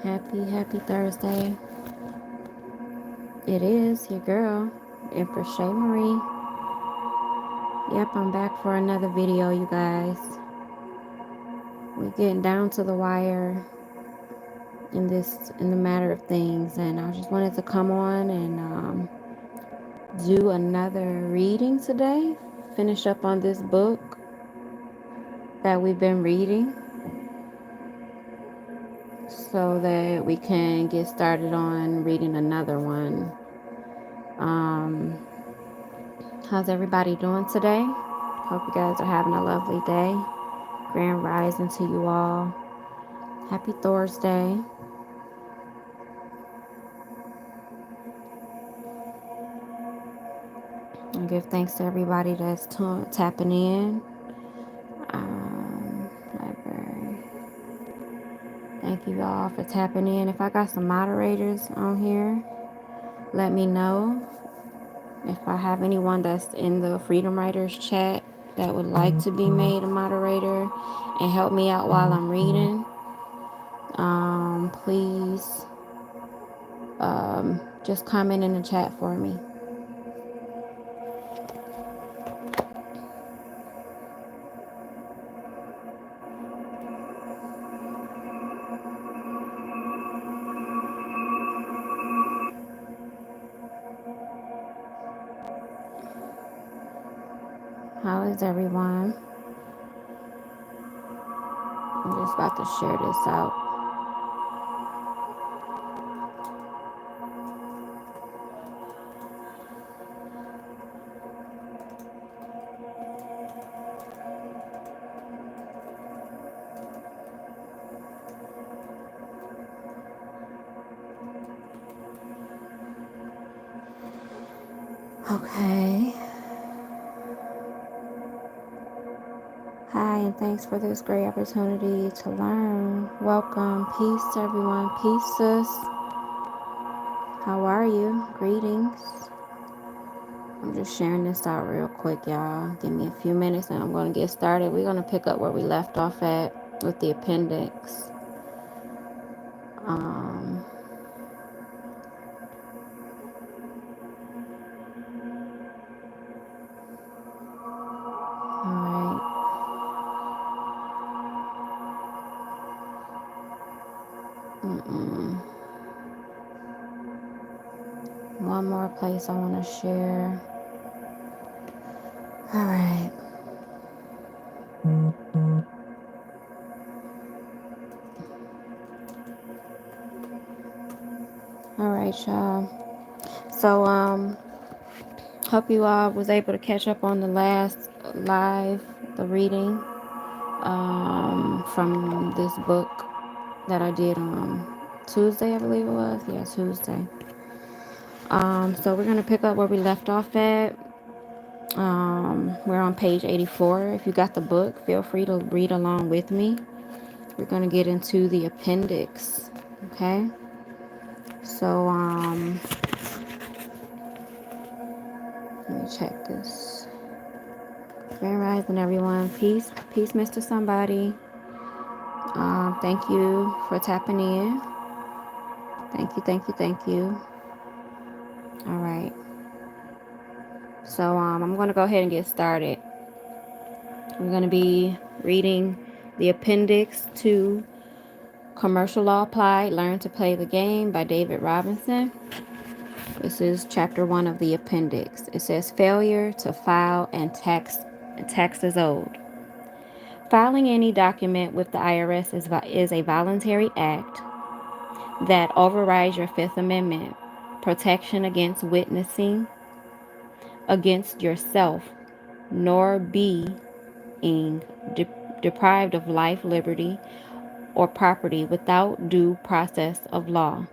Happy Thursday. It is your girl, Empress ShayMarie. Yep, I'm back for another video, you guys. We're getting down to the wire in the matter of things, and I just wanted to come on and do another reading today. Finish up on this book that we've been reading, so that we can get started on reading another one. How's everybody doing today? Hope you guys are having a lovely day. Grand rising to you all. Happy Thursday. I give thanks to everybody that's tapping in. Library. Thank you all for tapping in. If I got some moderators on here, let me know. If I have anyone that's in the Freedom Writers chat that would like to be made a moderator and help me out while I'm reading, please just comment in the chat for me. How is everyone? I'm just about to share this out. Okay. Hi, and thanks for this great opportunity to learn. Welcome. Peace, everyone. Peace, sis. How are you? Greetings. I'm just sharing this out real quick, y'all. Give me a few minutes and I'm going to get started. We're going to pick up where we left off at with the appendix. One more place I want to share. All right. All right, y'all. So, hope you all was able to catch up on the last the reading, from this book that I did on Tuesday, I believe it was. Yeah, Tuesday. So we're going to pick up where we left off at. We're on page 84. If you got the book, feel free to read along with me. We're going to get into the appendix. Okay. So, let me check this. Grand rising, everyone. Peace, Mr. Somebody. Thank you for tapping in. Thank you. All right. So, I'm going to go ahead and get started. We're going to be reading the appendix to Commercial Law Applied, Learn to Play the Game by David Robinson. This is chapter 1 of the appendix. It says failure to file and taxes owed. Filing any document with the IRS is a voluntary act that overrides your Fifth Amendment protection against witnessing against yourself, nor being deprived of life, liberty, or property without due process of law.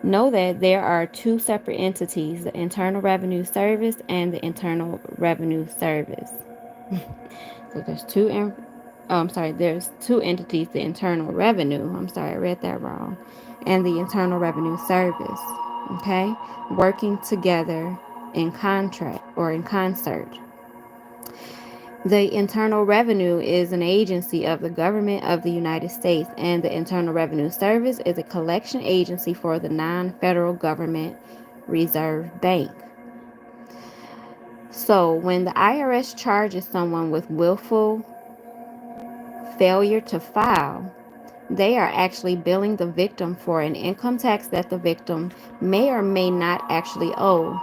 Know that there are two separate entities, the Internal Revenue Service and the Internal Revenue Service. So there's two entities, the Internal Revenue, I read that wrong, and the Internal Revenue Service, okay, working together in contract or in concert. The Internal Revenue is an agency of the government of the United States, and the Internal Revenue Service is a collection agency for the non-federal government Reserve Bank. So, when the IRS charges someone with willful failure to file, they are actually billing the victim for an income tax that the victim may or may not actually owe.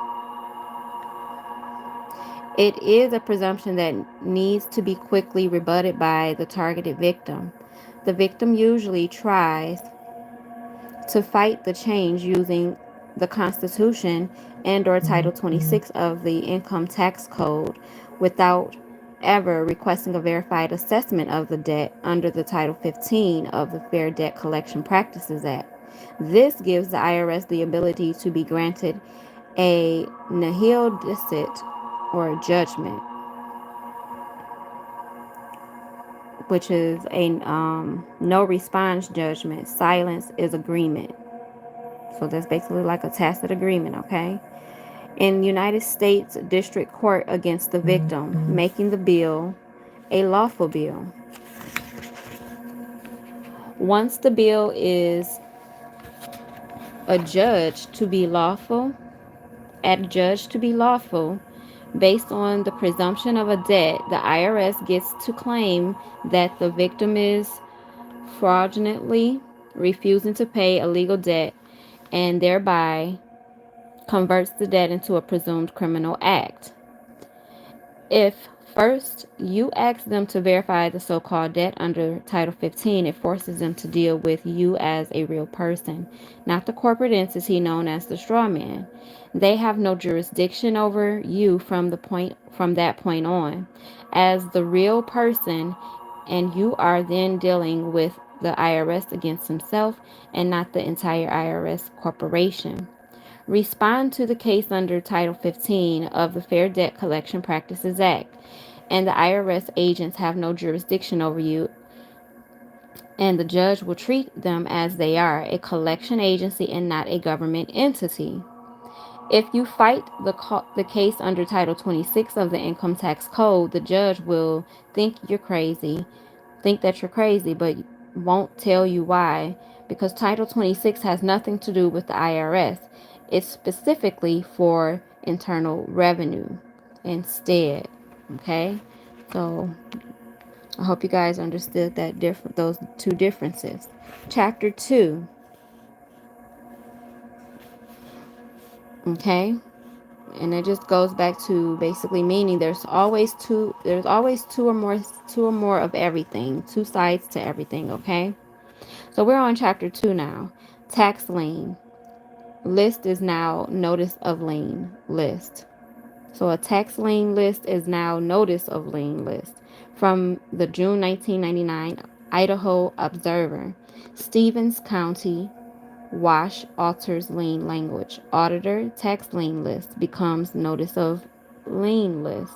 It is a presumption that needs to be quickly rebutted by the targeted victim. The victim usually tries to fight the change using the Constitution and or Title 26 of the Income Tax Code without ever requesting a verified assessment of the debt under the Title 15 of the Fair Debt Collection Practices Act. This gives the IRS the ability to be granted a nihil dicet or judgment, which is a no response judgment. Silence is agreement. So that's basically like a tacit agreement, okay? In United States District Court against the victim, making the bill a lawful bill. Once the bill is adjudged to be lawful, based on the presumption of a debt, the IRS gets to claim that the victim is fraudulently refusing to pay a legal debt and thereby converts the debt into a presumed criminal act. If first you ask them to verify the so-called debt under Title 15, it forces them to deal with you as a real person, not the corporate entity known as the straw man. They have no jurisdiction over you from that point on, as the real person, and you are then dealing with the IRS against himself and not the entire IRS corporation. Respond to the case under Title 15 of the Fair Debt Collection Practices Act, and the IRS agents have no jurisdiction over you, and the judge will treat them as they are, a collection agency and not a government entity. If you fight the case under Title 26 of the Income Tax Code, the judge will think that you're crazy, but won't tell you why, because Title 26 has nothing to do with the IRS. It's specifically for internal revenue instead. Okay? So I hope you guys understood those two differences. Chapter 2. Okay? And it just goes back to basically meaning there's always two or more of everything, two sides to everything, okay? So we're on chapter 2 now. Tax lien. List is now notice of lien list. So a tax lien list is now notice of lien list. From the June 1999 Idaho Observer. Stevens County Wash alters lien language. Auditor tax lien list becomes notice of lien list.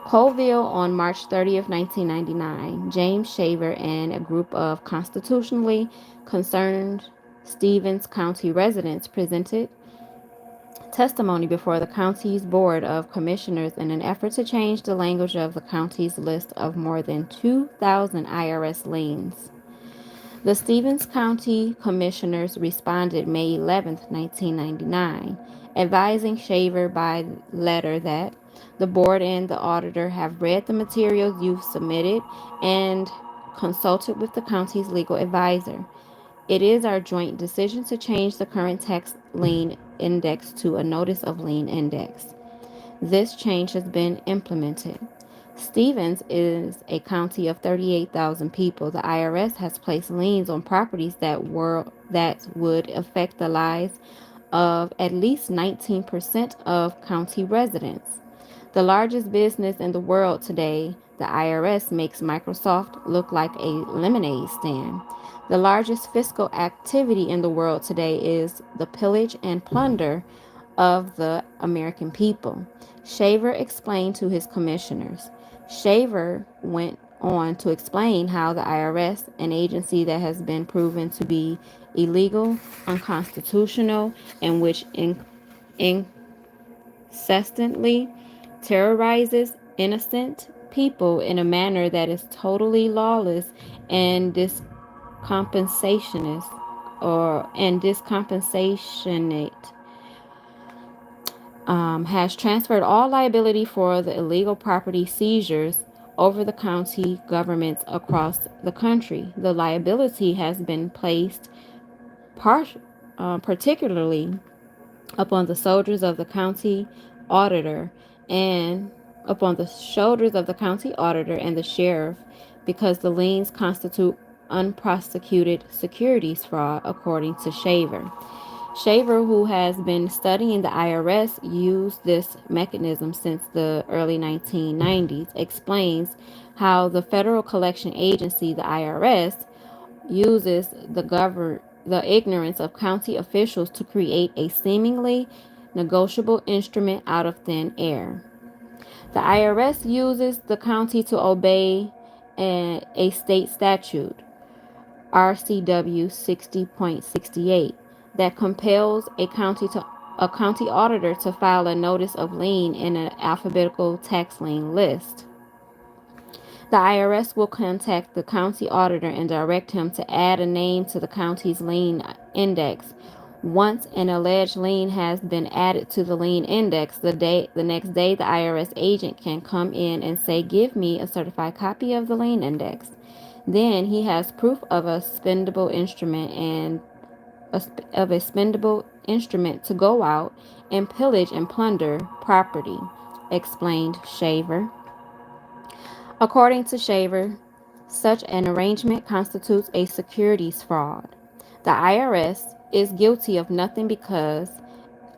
Colville on March 30th, 1999. James Shaver and a group of constitutionally concerned Stevens County residents presented testimony before the county's Board of Commissioners in an effort to change the language of the county's list of more than 2,000 IRS liens. The Stevens County Commissioners responded May 11, 1999, advising Shaver by letter that the board and the auditor have read the materials you've submitted and consulted with the county's legal advisor. It is our joint decision to change the current tax lien index to a notice of lien index. This change has been implemented. Stevens is a county of 38,000 people. The IRS has placed liens on properties that would affect the lives of at least 19% of county residents. The largest business in the world today, the IRS, makes Microsoft look like a lemonade stand. The largest fiscal activity in the world today is the pillage and plunder of the American people. Shaver explained to his commissioners. Shaver went on to explain how the IRS, an agency that has been proven to be illegal, unconstitutional, and which incessantly terrorizes innocent people in a manner that is totally lawless and discompensationist and discompensationate, has transferred all liability for the illegal property seizures over the county governments across the country. The liability has been placed particularly upon the soldiers of the county auditor and upon the shoulders of the county auditor and the sheriff, because the liens constitute unprosecuted securities fraud, according to Shaver. Shaver, who has been studying the IRS, used this mechanism since the early 1990s, explains how the federal collection agency, the IRS, uses the ignorance of county officials to create a seemingly negotiable instrument out of thin air. The IRS uses the county to obey a state statute, RCW 60.68, that compels a county auditor to file a notice of lien in an alphabetical tax lien list. The IRS will contact the county auditor and direct him to add a name to the county's lien index. Once an alleged lien has been added to the lien index, the next day the IRS agent can come in and say, "Give me a certified copy of the lien index." Then he has proof of a spendable instrument to go out and pillage and plunder property, explained Shaver. According to Shaver, such an arrangement constitutes a securities fraud. The IRS is guilty of nothing because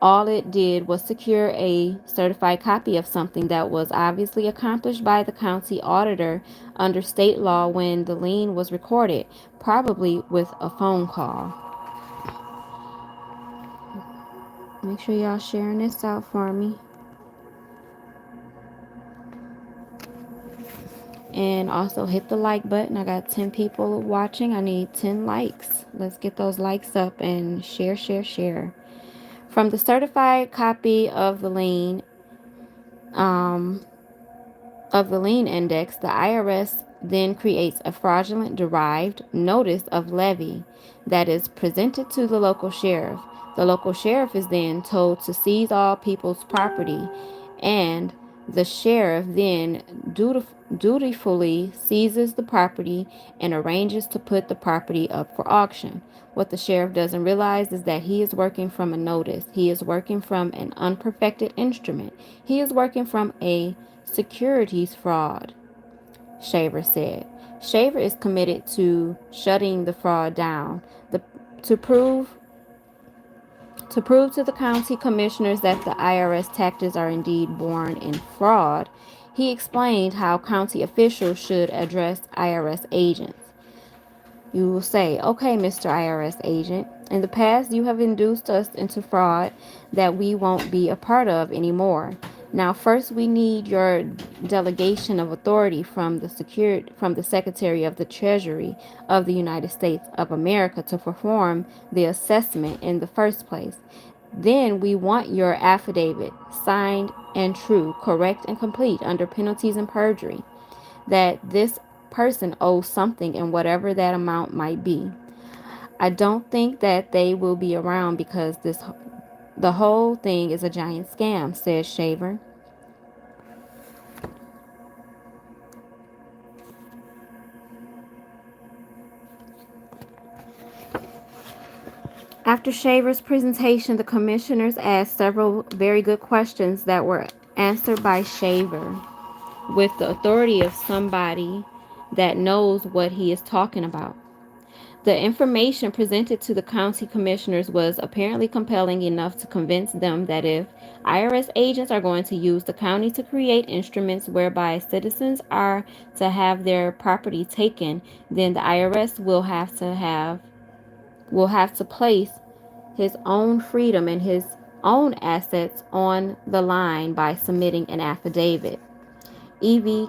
all it did was secure a certified copy of something that was obviously accomplished by the county auditor under state law when the lien was recorded, probably with a phone call. Make sure y'all sharing this out for me. And also hit the like button. I got 10 people watching. I need 10 likes. Let's get those likes up and share. From the certified copy of the lien, index, the IRS then creates a fraudulent derived notice of levy that is presented to the local sheriff. The local sheriff is then told to seize all people's property, and the sheriff then dutifully seizes the property and arranges to put the property up for auction. What the sheriff doesn't realize is that he is working from a notice. He is working from an unperfected instrument. He is working from a securities fraud, Shaver said. Shaver is committed to shutting the fraud down. To prove to the county commissioners that the IRS tactics are indeed born in fraud, he explained how county officials should address IRS agents. You will say, "Okay, Mr. IRS agent, in the past you have induced us into fraud that we won't be a part of anymore. Now, first we need your delegation of authority from the Secretary of the Treasury of the United States of America to perform the assessment in the first place. Then we want your affidavit, signed and true, correct and complete under penalties and perjury, that this person owes something and whatever that amount might be. I don't think that they will be around because the whole thing is a giant scam," said Shaver. After Shaver's presentation, the commissioners asked several very good questions that were answered by Shaver with the authority of somebody that knows what he is talking about. The information presented to the county commissioners was apparently compelling enough to convince them that if IRS agents are going to use the county to create instruments whereby citizens are to have their property taken, then the IRS will have to place his own freedom and his own assets on the line by submitting an affidavit. E.V.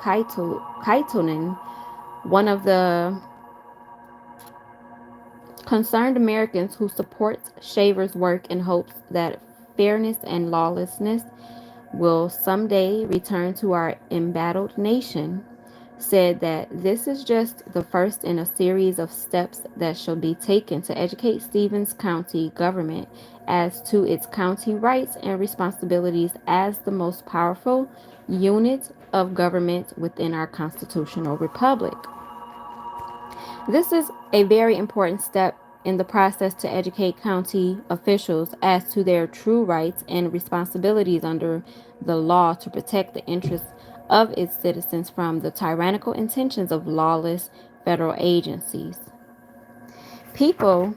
Kaitonen, one of the concerned Americans who supports Shaver's work in hopes that fairness and lawlessness will someday return to our embattled nation, said that this is just the first in a series of steps that shall be taken to educate Stevens County government as to its county rights and responsibilities as the most powerful unit of government within our constitutional republic. This is a very important step in the process to educate county officials as to their true rights and responsibilities under the law to protect the interests of its citizens from the tyrannical intentions of lawless federal agencies. People,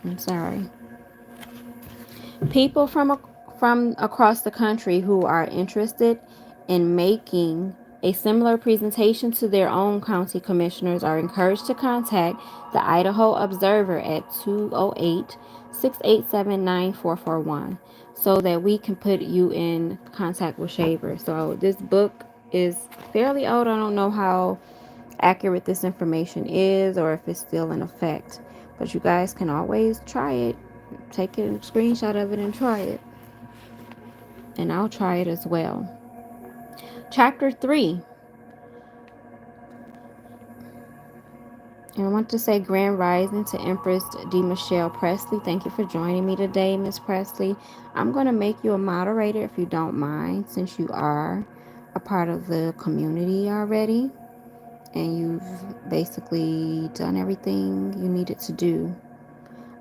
I'm sorry, People from across the country who are interested in making a similar presentation to their own county commissioners are encouraged to contact the Idaho Observer at 208-687-9441 so that we can put you in contact with Shaver. So this book is fairly old. I don't know how accurate this information is or if it's still in effect, but you guys can always try it. Take a screenshot of it and try it. And I'll try it as well. Chapter 3. And I want to say grand rising to Empress D. Michelle Presley. Thank you for joining me today, Miss Presley. I'm going to make you a moderator if you don't mind, since you are a part of the community already. And you've basically done everything you needed to do.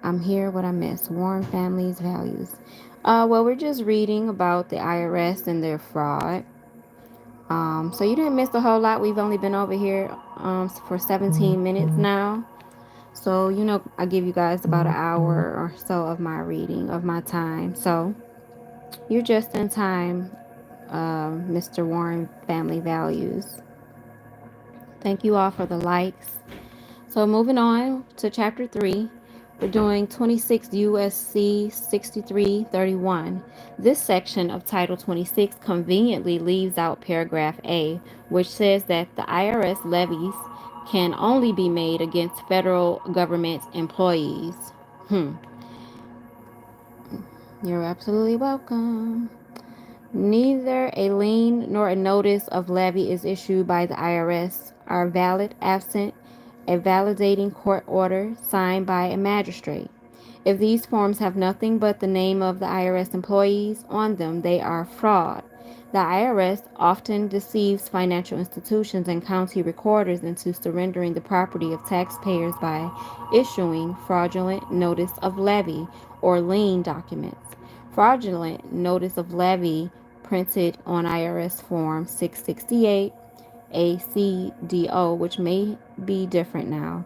I'm here, what I missed. Warren Family's Values. Well, we're just reading about the IRS and their fraud. So you didn't miss a whole lot. We've only been over here for 17 minutes now. So, I give you guys about an hour or so of my reading, of my time. So you're just in time, Mr. Warren Family Values. Thank you all for the likes. So moving on to chapter 3, we're doing 26 USC 6331. This section of Title 26 conveniently leaves out paragraph A, which says that the IRS levies can only be made against federal government employees. You're absolutely welcome. Neither a lien nor a notice of levy is issued by the IRS are valid absent a validating court order signed by a magistrate. If these forms have nothing but the name of the IRS employees on them, they are fraud. The IRS often deceives financial institutions and county recorders into surrendering the property of taxpayers by issuing fraudulent notice of levy or lien documents. Fraudulent notice of levy printed on IRS Form 668 ACDO, which may be different now,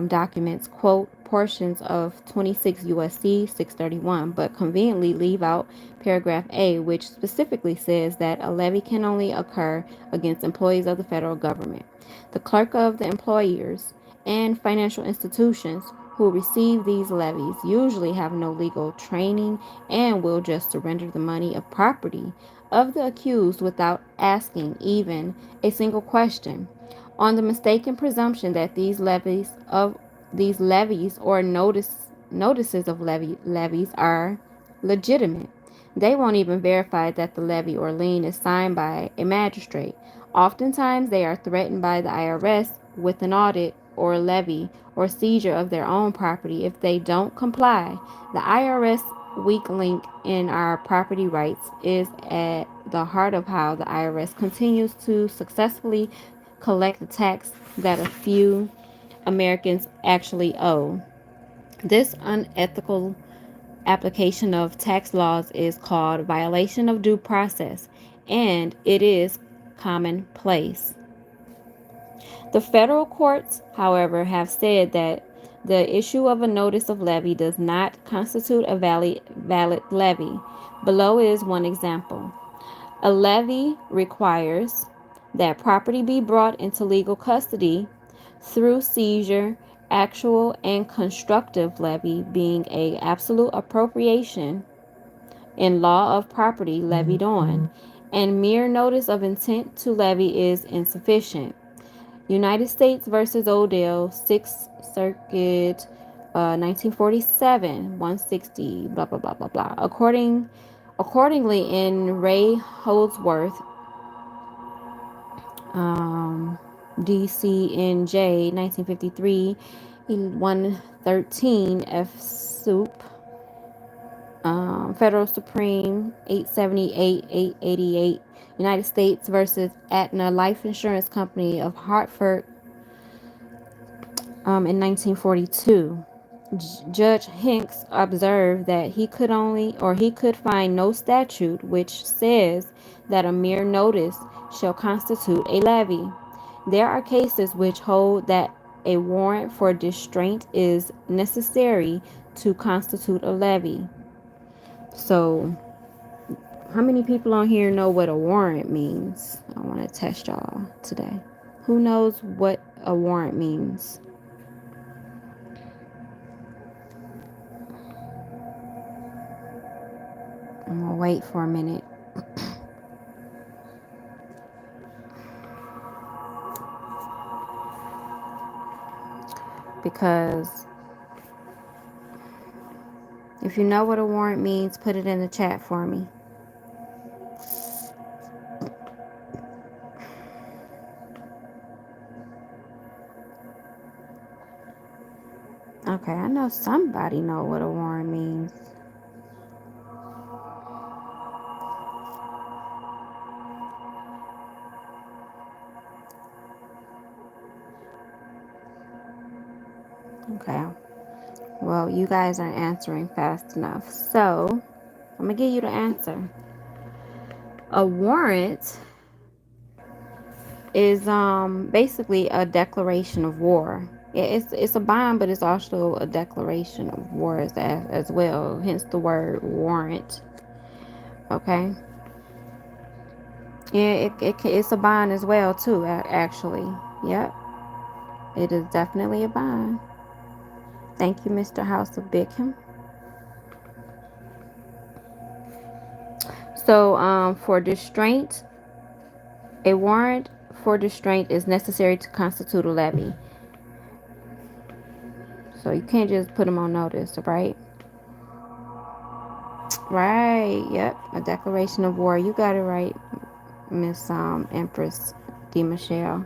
documents quote portions of 26 USC 631, but conveniently leave out paragraph A, which specifically says that a levy can only occur against employees of the federal government. The clerk of the employers and financial institutions who receive these levies usually have no legal training and will just surrender the money of property of the accused without asking even a single question, on the mistaken presumption that these levies or notices of levies are legitimate. They won't even verify that the levy or lien is signed by a magistrate. Oftentimes, they are threatened by the IRS with an audit or levy or seizure of their own property if they don't comply. The IRS weak link in our property rights is at the heart of how the IRS continues to successfully collect the tax that a few Americans actually owe. This unethical application of tax laws is called violation of due process, and it is commonplace. The federal courts, however, have said that the issue of a notice of levy does not constitute a valid levy. Below is one example. A levy requires that property be brought into legal custody through seizure, actual and constructive levy being a absolute appropriation in law of property levied on, and mere notice of intent to levy is insufficient. United States versus Odell, 6th Circuit, 1947, 160, blah, blah, blah, blah, blah. According Accordingly, in Ray Holdsworth, DCNJ 1953, 113 F Soup, Federal Supreme 878 888, United States versus Aetna Life Insurance Company of Hartford, in 1942. Judge Hinks observed that he could find no statute which says that a mere notice shall constitute a levy. There are cases which hold that a warrant for distraint is necessary to constitute a levy. So, how many people on here know what a warrant means? I want to test y'all today. Who knows what a warrant means? I'm going to wait for a minute. Because if you know what a warrant means, put it in the chat for me. Okay, I know somebody know what a warrant means. Okay. Well, you guys aren't answering fast enough. So, I'm going to give you the answer. A warrant is basically a declaration of war. It's a bond, but it's also a declaration of war as well. Hence the word warrant. Okay. Yeah, it's a bond as well too. Actually, yep, it is definitely a bond. Thank you, Mr. House of Bickham. So, for distraint, a warrant for distraint is necessary to constitute a levy. So you can't just put them on notice, right? Right. Yep. A declaration of war. You got it right, Miss Empress D. Michelle.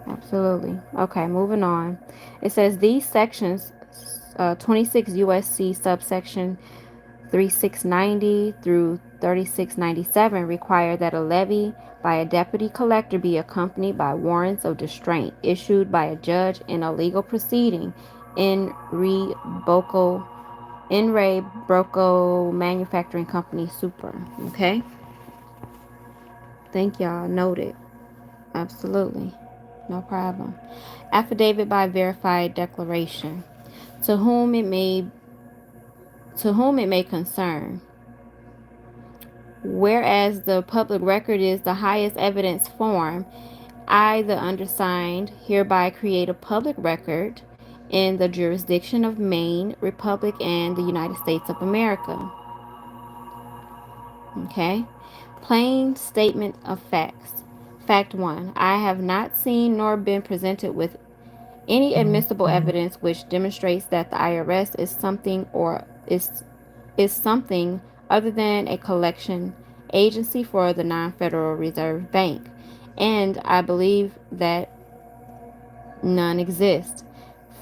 Absolutely. Okay, moving on. It says these sections, 26 USC subsection 3690 through 3697, require that a levy by a deputy collector be accompanied by warrants of distraint issued by a judge in a legal proceeding in re Broco Manufacturing Company Super. Okay? Thank y'all. Noted. Absolutely. No problem. Affidavit by verified declaration. To whom it may concern. Whereas the public record is the highest evidence form, I, the undersigned, hereby create a public record in the jurisdiction of Maine Republic and the United States of America. Okay? Plain statement of facts. Fact 1. I have not seen nor been presented with any admissible evidence which demonstrates that the IRS is something other than a collection agency for the non-Federal Reserve Bank, and I believe that none exist.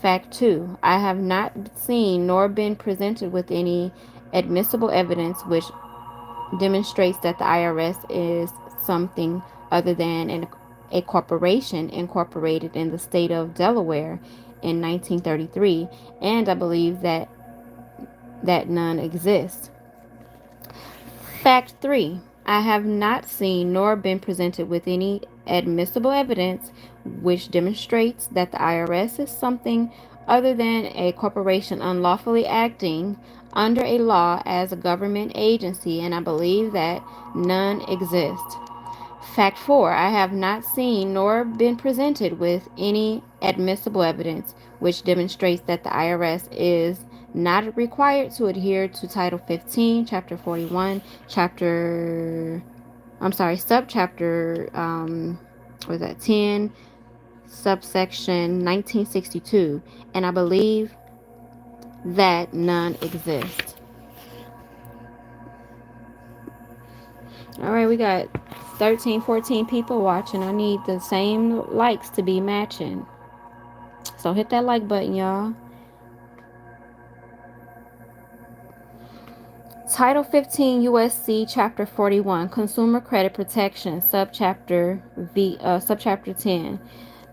Fact 2. I have not seen nor been presented with any admissible evidence which demonstrates that the IRS is something other than a corporation incorporated in the state of Delaware in 1933, and I believe that none exists. Fact 3. I have not seen nor been presented with any admissible evidence which demonstrates that the IRS is something other than a corporation unlawfully acting under a law as a government agency, and I believe that none exist. Fact 4. I have not seen nor been presented with any admissible evidence which demonstrates that the IRS is not required to adhere to Title 15, Chapter 41, Subchapter, was that 10, subsection 1962. And I believe that none exist. All right, we got 13, 14 people watching. I need the same likes to be matching. So hit that like button, y'all. Title 15 USC Chapter 41 Consumer Credit Protection Subchapter 10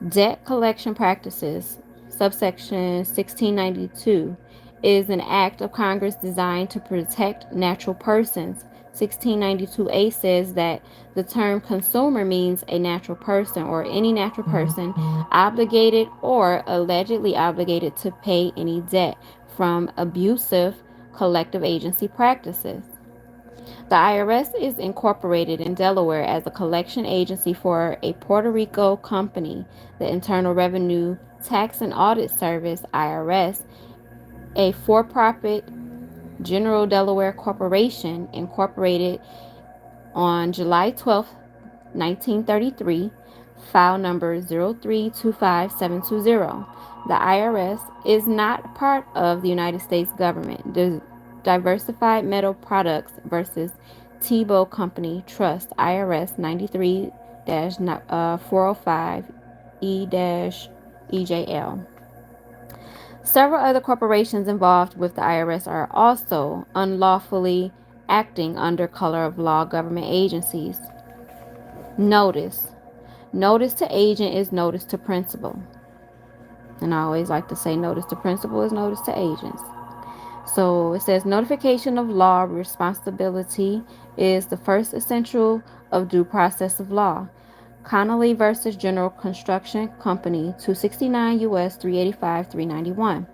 Debt Collection Practices Subsection 1692 is an act of Congress designed to protect natural persons. 1692A says that the term consumer means a natural person or any natural person obligated or allegedly obligated to pay any debt from abusive collective agency practices. The IRS is incorporated in Delaware as a collection agency for a Puerto Rico company, the Internal Revenue Tax and Audit Service, IRS, a for-profit General Delaware Corporation, incorporated on July 12, 1933, file number 0325720. The IRS is not part of the United States government. The Diversified Metal Products versus Tebow Company Trust, IRS 93-405 E-EJL. Several other corporations involved with the IRS are also unlawfully acting under color of law government agencies. Notice. Notice to agent is notice to principal. And I always like to say notice to principal is notice to agents. So it says notification of law responsibility is the first essential of due process of law. Connolly versus General Construction Company, 269 U.S. 385 391.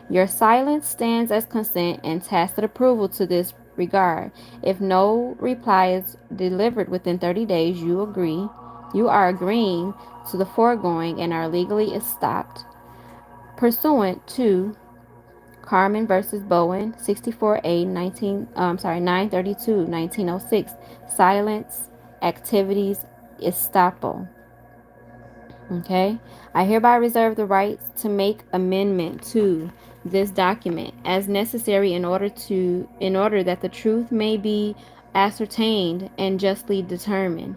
Your silence stands as consent and tacit approval to this regard. If no reply is delivered within 30 days, you are agreeing to the foregoing and are legally estopped. Pursuant to Carmen versus Bowen, 64A 932 1906. Silence activities estoppel. Okay, I hereby reserve the right to make amendment to this document as necessary in order that the truth may be ascertained and justly determined.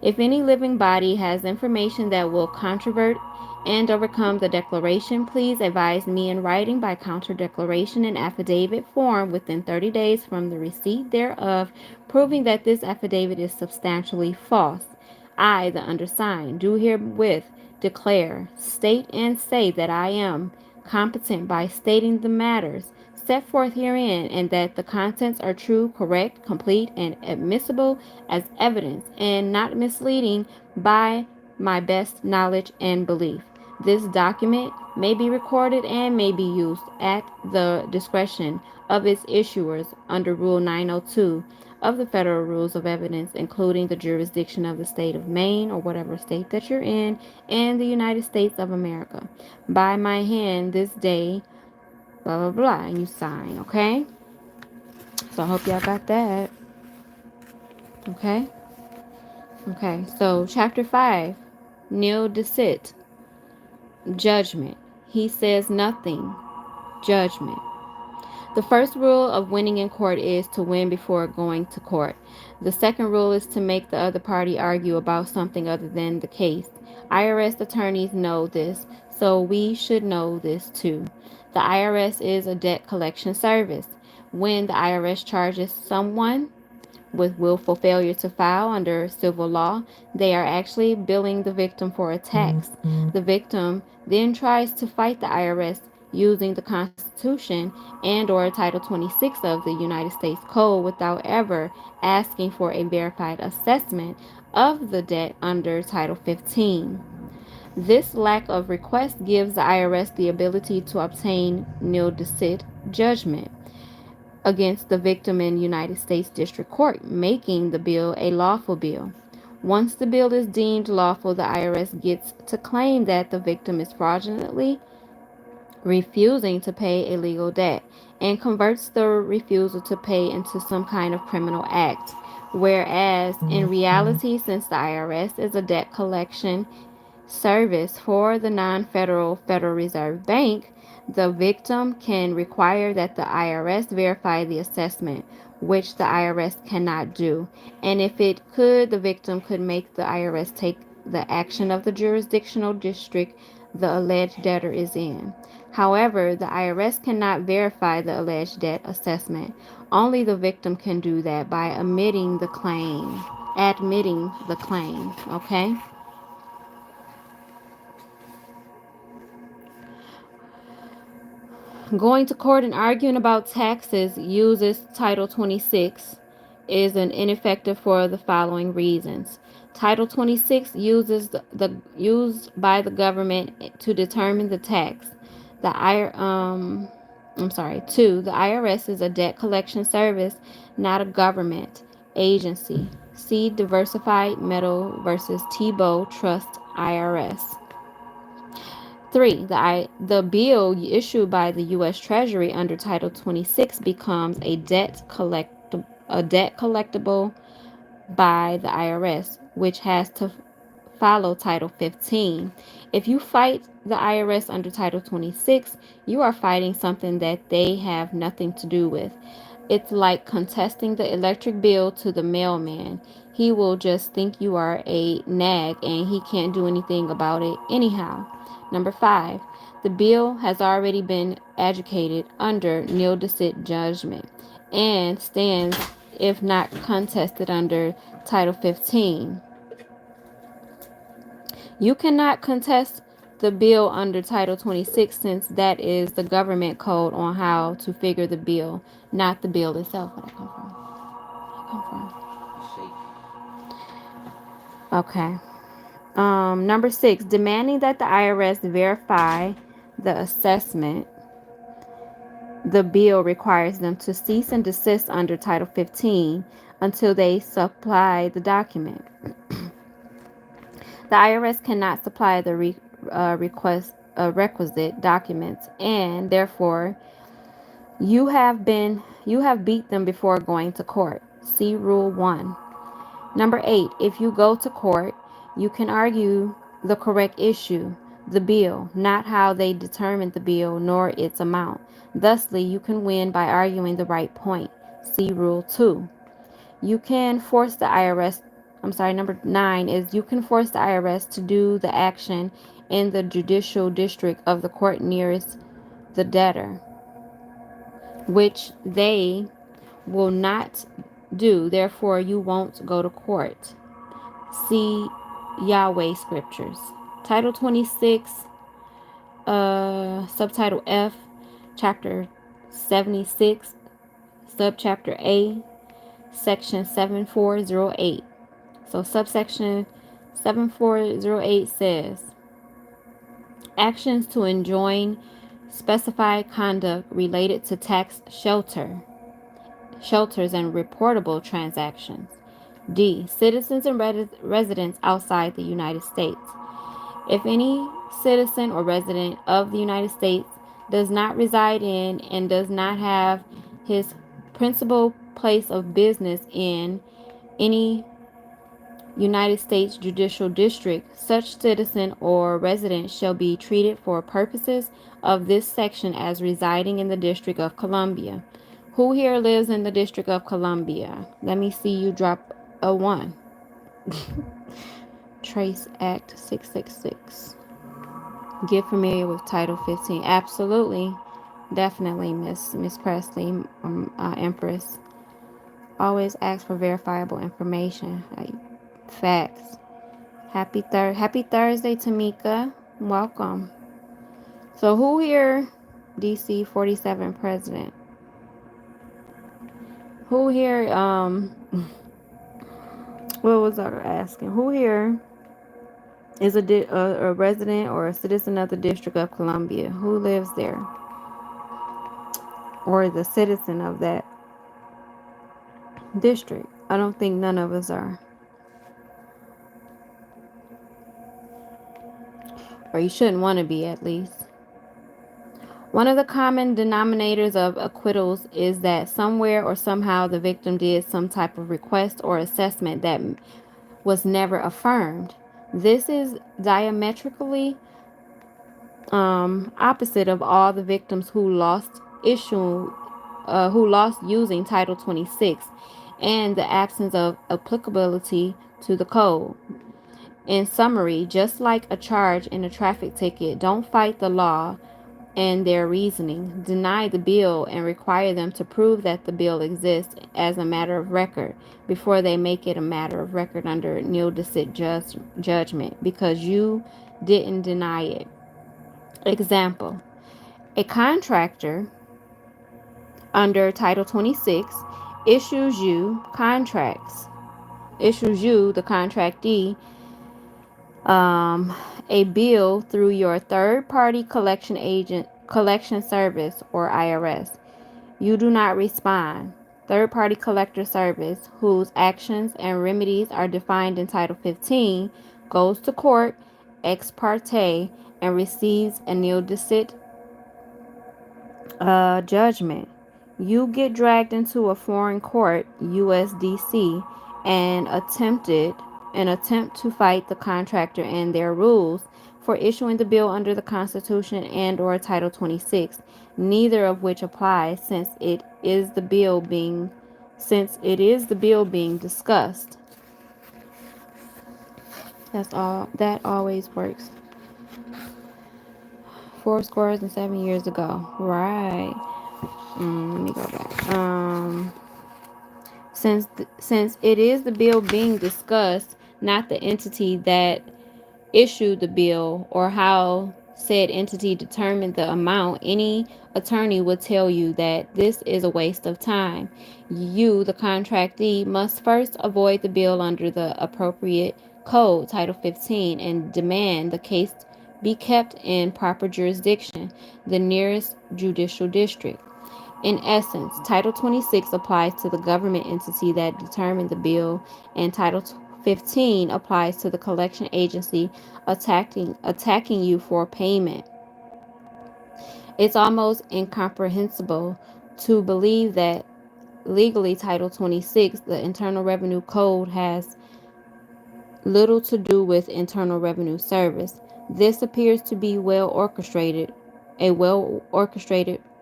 If any living body has information that will controvert and overcome the declaration, please advise me in writing by counter declaration and affidavit form within 30 days from the receipt thereof, proving that this affidavit is substantially false. I, the undersigned, do herewith declare, state, and say that I am competent by stating the matters set forth herein, and that the contents are true, correct, complete, and admissible as evidence, and not misleading by my best knowledge and belief. This document may be recorded and may be used at the discretion of its issuers under Rule 902 of the Federal Rules of Evidence, including the jurisdiction of the state of Maine or whatever state that you're in, and the United States of America. By my hand this day, blah, blah, blah, and you sign, okay? So I hope y'all got that. Okay? Okay, so chapter 5, nil deceit, judgment. He says nothing, judgment. The first rule of winning in court is to win before going to court. The second rule is to make the other party argue about something other than the case. IRS attorneys know this, so we should know this too. The IRS is a debt collection service. When the IRS charges someone with willful failure to file under civil law, they are actually billing the victim for a tax. The victim then tries to fight the IRS using the Constitution and or Title 26 of the United States Code without ever asking for a verified assessment of the debt under Title 15. This lack of request gives the IRS the ability to obtain nil deceit judgment against the victim in United States District Court, making the bill a lawful bill. Once the bill is deemed lawful, the IRS gets to claim that the victim is fraudulently refusing to pay a legal debt and converts the refusal to pay into some kind of criminal act. Whereas in reality, since the IRS is a debt collection service for the non-federal Federal Reserve Bank, the victim can require that the IRS verify the assessment, which the IRS cannot do. And if it could, the victim could make the IRS take the action of the jurisdictional district the alleged debtor is in. However, the IRS cannot verify the alleged debt assessment. Only the victim can do that by admitting the claim. Okay? Going to court and arguing about taxes uses Title 26 is an ineffective for the following reasons. Title 26 uses used by the government to determine the tax. The I I'm sorry, 2. The IRS is a debt collection service, not a government agency. See Diversified Metal versus Tebow Trust IRS. 3. The bill issued by the U.S. Treasury under Title 26 becomes a debt collectible by the IRS, which has to follow Title 15. If you fight the IRS under Title 26, you are fighting something that they have nothing to do with. It's like contesting the electric bill to the mailman. He will just think you are a nag and he can't do anything about it anyhow. Number 5, the bill has already been adjudicated under nil dicet judgment and stands if not contested under Title 15. You cannot contest the bill under Title 26 since that is the government code on how to figure the bill, not the bill itself. Where did I come from? Okay. Number 6, demanding that the IRS verify the assessment. The bill requires them to cease and desist under Title 15 until they supply the document. The IRS cannot supply the requisite documents, and therefore you have beat them before going to court. See Rule 1. Number 8, if you go to court, you can argue the correct issue, the bill, not how they determined the bill nor its amount. Thusly, you can win by arguing the right point. See Rule 2. You can force the IRS, number 9 is you can force the IRS to do the action in the judicial district of the court nearest the debtor, which they will not do. Therefore, you won't go to court. See Yahweh Scriptures. Title 26, Subtitle F, Chapter 76, Subchapter A, Section 7408. So subsection 7408 says, actions to enjoin specified conduct related to tax shelters and reportable transactions. D. Citizens and residents outside the United States. If any citizen or resident of the United States does not reside in and does not have his principal place of business in any United States judicial district, such citizen or resident shall be treated for purposes of this section as residing in the District of Columbia. Who here lives in the District of Columbia? Let me see you drop a 1. Trace Act 666. Get familiar with Title 15. Absolutely. Definitely, Miss Presley, Empress. Always ask for verifiable information. Facts. Happy Thursday, Tamika. Welcome. So who here, DC 47 president? Who here, what was I asking? Who here is a resident or a citizen of the District of Columbia? Who lives there? Or is a citizen of that district? I don't think none of us are. Or you shouldn't want to be, at least. One of the common denominators of acquittals is that somewhere or somehow the victim did some type of request or assessment that was never affirmed. This is diametrically opposite of all the victims who lost using Title 26 and the absence of applicability to the code. In summary, just like a charge in a traffic ticket, don't fight the law and their reasoning. Deny the bill and require them to prove that the bill exists as a matter of record before they make it a matter of record under nil decet judgment because you didn't deny it. Example: a contractor under Title 26 issues you contracts, issues you, the contractee, um, a bill through your third party collection service or IRS. You do not respond. Third party collector service, whose actions and remedies are defined in Title 15, goes to court ex parte and receives a nil decet judgment. You get dragged into a foreign court, USDC, and attempt to fight the contractor and their rules for issuing the bill under the Constitution and or Title 26, neither of which applies since it is the bill being discussed. That always works. 4 scores and 7 years ago. Right. Let me go back. Since it is the bill being discussed, not the entity that issued the bill or how said entity determined the amount, any attorney would tell you that this is a waste of time. You, the contractee, must first avoid the bill under the appropriate code, Title 15, and demand the case be kept in proper jurisdiction, the nearest judicial district. In essence, Title 26 applies to the government entity that determined the bill, and Title 15 applies to the collection agency attacking you for payment. It's almost incomprehensible to believe that legally Title 26, the Internal Revenue Code, has little to do with Internal Revenue Service. This appears to be a well orchestrated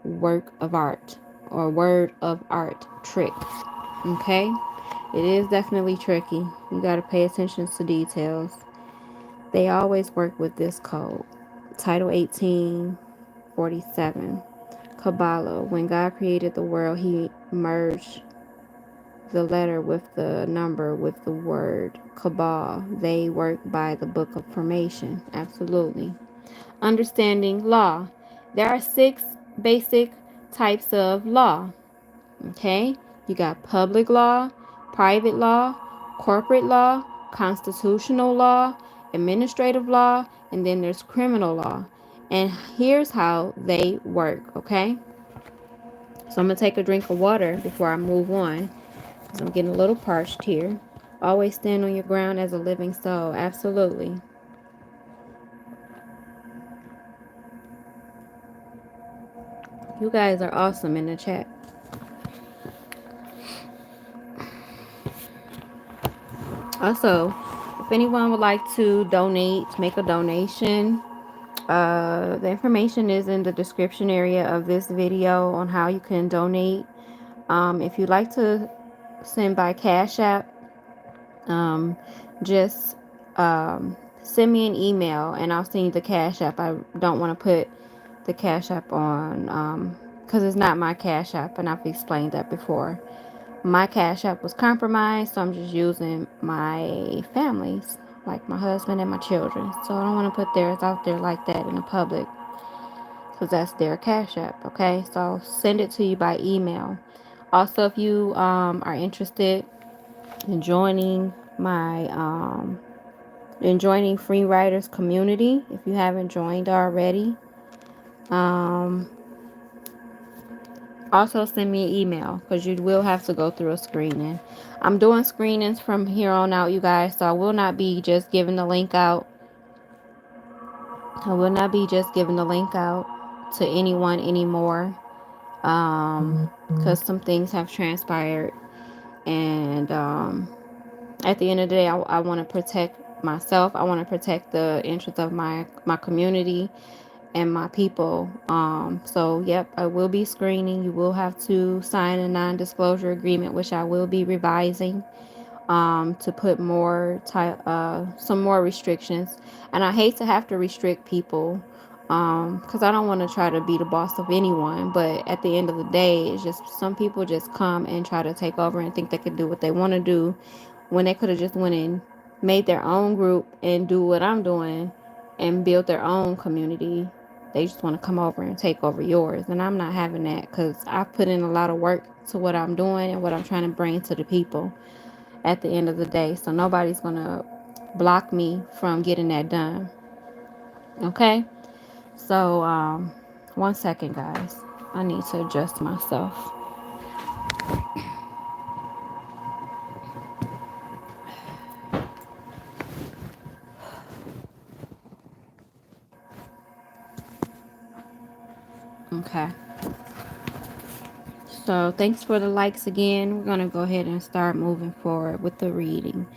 work of art or word of art trick. Okay? It is definitely tricky. You got to pay attention to details. They always work with this code. Title 1847. Kabbalah. When God created the world, he merged the letter with the number with the word Kabbalah. They work by the book of formation. Absolutely. Understanding law. There are 6 basic types of law. Okay? You got public law, private law, corporate law, constitutional law, administrative law, and then there's criminal law. And here's how they work, okay? So I'm going to take a drink of water before I move on because I'm getting a little parched here. Always stand on your ground as a living soul. Absolutely. You guys are awesome in the chat. Also, if anyone would like to donate, make a donation, the information is in the description area of this video on how you can donate. If you'd like to send by Cash App, just send me an email and I'll send you the Cash App. I don't want to put the Cash App on because it's not my Cash App, and I've explained that before. My Cash App was compromised, so I'm just using my family's, like my husband and my children. So I don't want to put theirs out there like that in the public because that's their Cash App, okay? So I'll send it to you by email. Also, if you are interested in joining joining Free Writers community, if you haven't joined already, also send me an email because you will have to go through a screening. I'm doing screenings from here on out, you guys, so I will not be just giving the link out. To anyone anymore because some things have transpired, and at the end of the day, I want to protect myself. I want to protect the interests of my community and my people. So yep, I will be screening. You will have to sign a non-disclosure agreement, which I will be revising, to put more some more restrictions. And I hate to have to restrict people, because I don't want to try to be the boss of anyone. But at the end of the day, it's just some people just come and try to take over and think they can do what they want to do, when they could have just went and made their own group and do what I'm doing and build their own community. They just want to come over and take over yours, and I'm not having that, because I've put in a lot of work to what I'm doing and what I'm trying to bring to the people at the end of the day. So nobody's gonna block me from getting that done. Okay? So 1 second, guys. I need to adjust myself. Okay. So thanks for the likes again. We're gonna go ahead and start moving forward with the reading.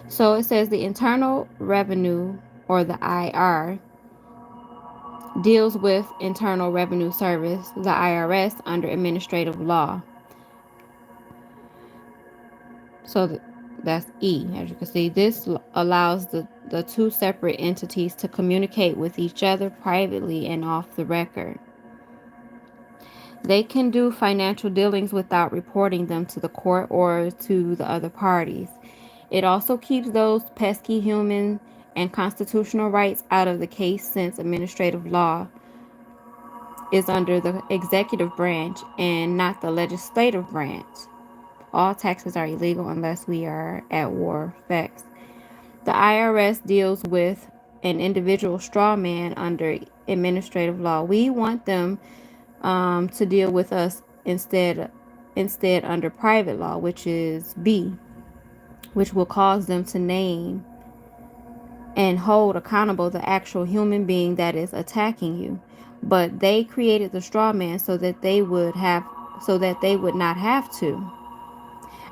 So it says the Internal Revenue, or the IR, deals with Internal Revenue Service, the IRS, under administrative law. So that's E. As you can see, this allows the two separate entities to communicate with each other privately and off the record. They can do financial dealings without reporting them to the court or to the other parties. It also keeps those pesky human and constitutional rights out of the case, since administrative law is under the executive branch and not the legislative branch. All taxes are illegal unless we are at war. Facts. The IRS deals with an individual straw man under administrative law. We want them to deal with us instead under private law, which is B, which will cause them to name and hold accountable the actual human being that is attacking you. But they created the straw man so that they would not have to.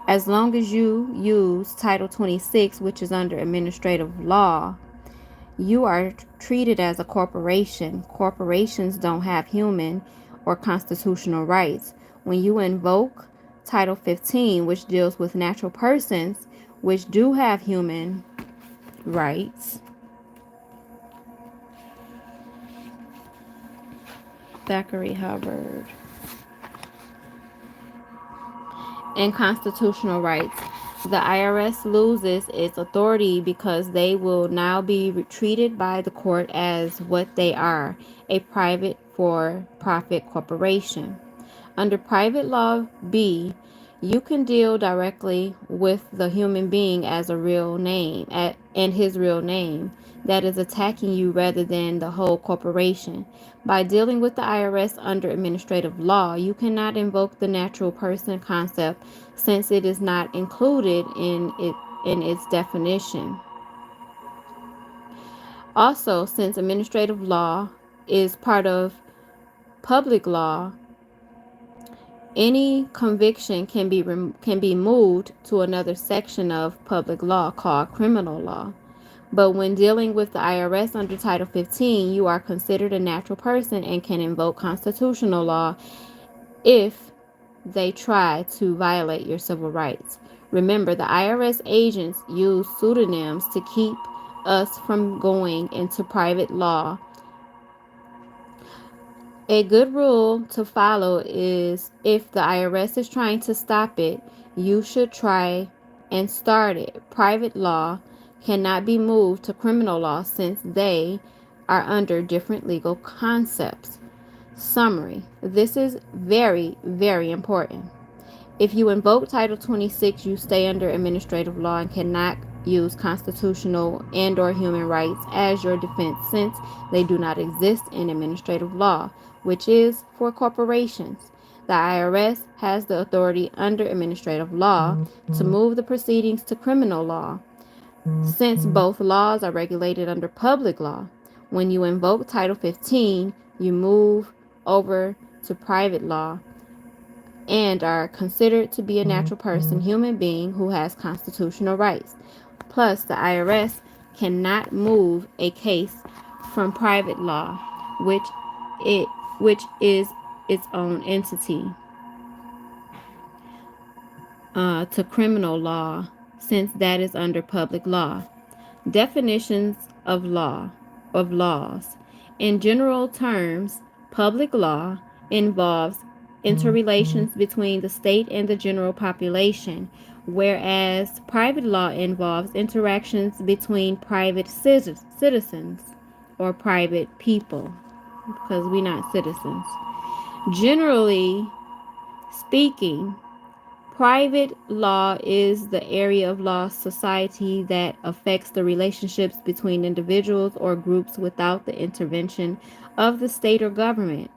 As long as you use Title 26, which is under administrative law, you are treated as a corporation. Corporations don't have human or constitutional rights. When you invoke Title 15, which deals with natural persons, which do have human rights. Thackeray Hubbard. And constitutional rights. The IRS loses its authority because they will now be treated by the court as what they are, a private for-profit corporation. Under private law B, you can deal directly with the human being as a real name and his real name that is attacking you, rather than the whole corporation. By dealing with the IRS under administrative law, you cannot invoke the natural person concept, since it is not included in its definition. Also, since administrative law is part of public law, any conviction can be moved to another section of public law called criminal law. But when dealing with the IRS under Title 15, you are considered a natural person and can invoke constitutional law if they try to violate your civil rights. Remember, the IRS agents use pseudonyms to keep us from going into private law. A good rule to follow is, if the IRS is trying to stop it, you should try and start it. Private law cannot be moved to criminal law, since they are under different legal concepts. Summary. This is very, very important. If you invoke Title 26, you stay under administrative law and cannot use constitutional and or human rights as your defense, since they do not exist in administrative law, which is for corporations. The IRS has the authority under administrative law to move the proceedings to criminal law, since both laws are regulated under public law. When you invoke Title 15, you move over to private law and are considered to be a natural person, human being who has constitutional rights. Plus, the IRS cannot move a case from private law, which it which is its own entity, to criminal law, since that is under public law. Definitions of laws. In general terms, public law involves interrelations between the state and the general population, whereas private law involves interactions between private citizens or private people, because we're not citizens. Generally speaking, private law is the area of law society that affects the relationships between individuals or groups without the intervention of the state or government.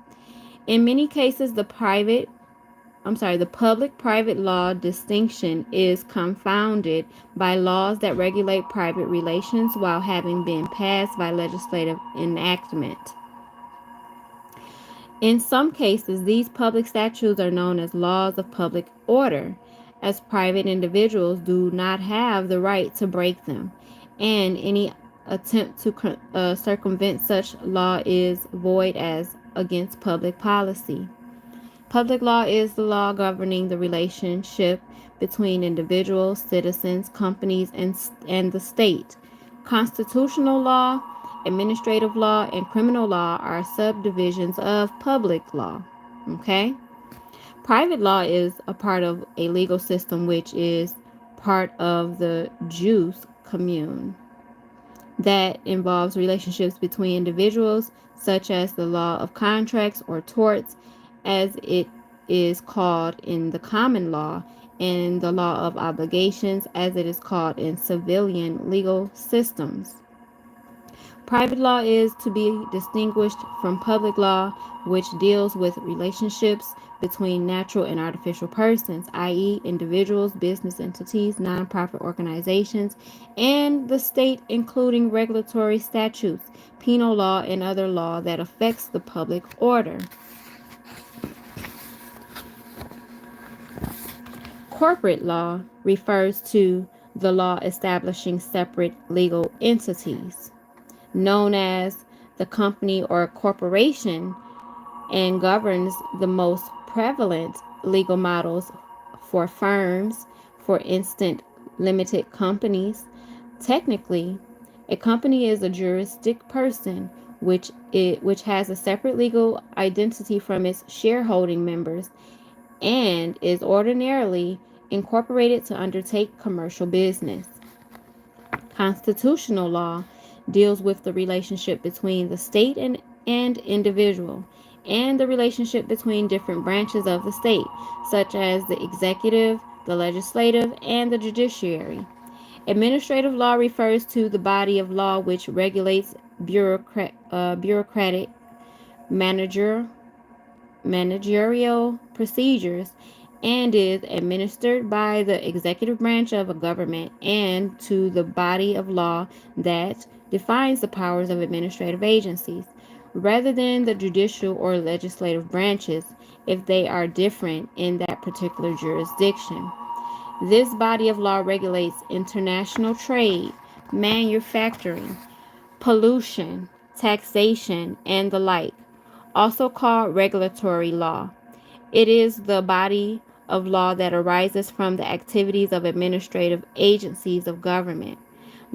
In many cases, the public-private law distinction is confounded by laws that regulate private relations while having been passed by legislative enactment. In some cases, these public statutes are known as laws of public order, as private individuals do not have the right to break them, and any attempt to circumvent such law is void as against public policy. Public law is the law governing the relationship between individuals, citizens, companies, and the state. Constitutional law, administrative law, and criminal law are subdivisions of public law. Okay? Private law is a part of a legal system which is part of the jus commune that involves relationships between individuals, such as the law of contracts or torts, as it is called in the common law, and the law of obligations, as it is called in civilian legal systems. Private law is to be distinguished from public law, which deals with relationships between natural and artificial persons, i.e., individuals, business entities, nonprofit organizations, and the state, including regulatory statutes, penal law, and other law that affects the public order. Corporate law refers to the law establishing separate legal entities, known as the company or corporation, and governs the most prevalent legal models for firms, for instance, limited companies. Technically, a company is a juristic person which has a separate legal identity from its shareholding members and is ordinarily incorporated to undertake commercial business. Constitutional law deals with the relationship between the state and individual, and the relationship between different branches of the state, such as the executive, the legislative, and the judiciary. Administrative law refers to the body of law which regulates bureaucratic, managerial procedures and is administered by the executive branch of a government, and to the body of law that defines the powers of administrative agencies, rather than the judicial or legislative branches if they are different in that particular jurisdiction. This body of law regulates international trade, manufacturing, pollution, taxation, and the like, also called regulatory law. It is the body of law that arises from the activities of administrative agencies of government.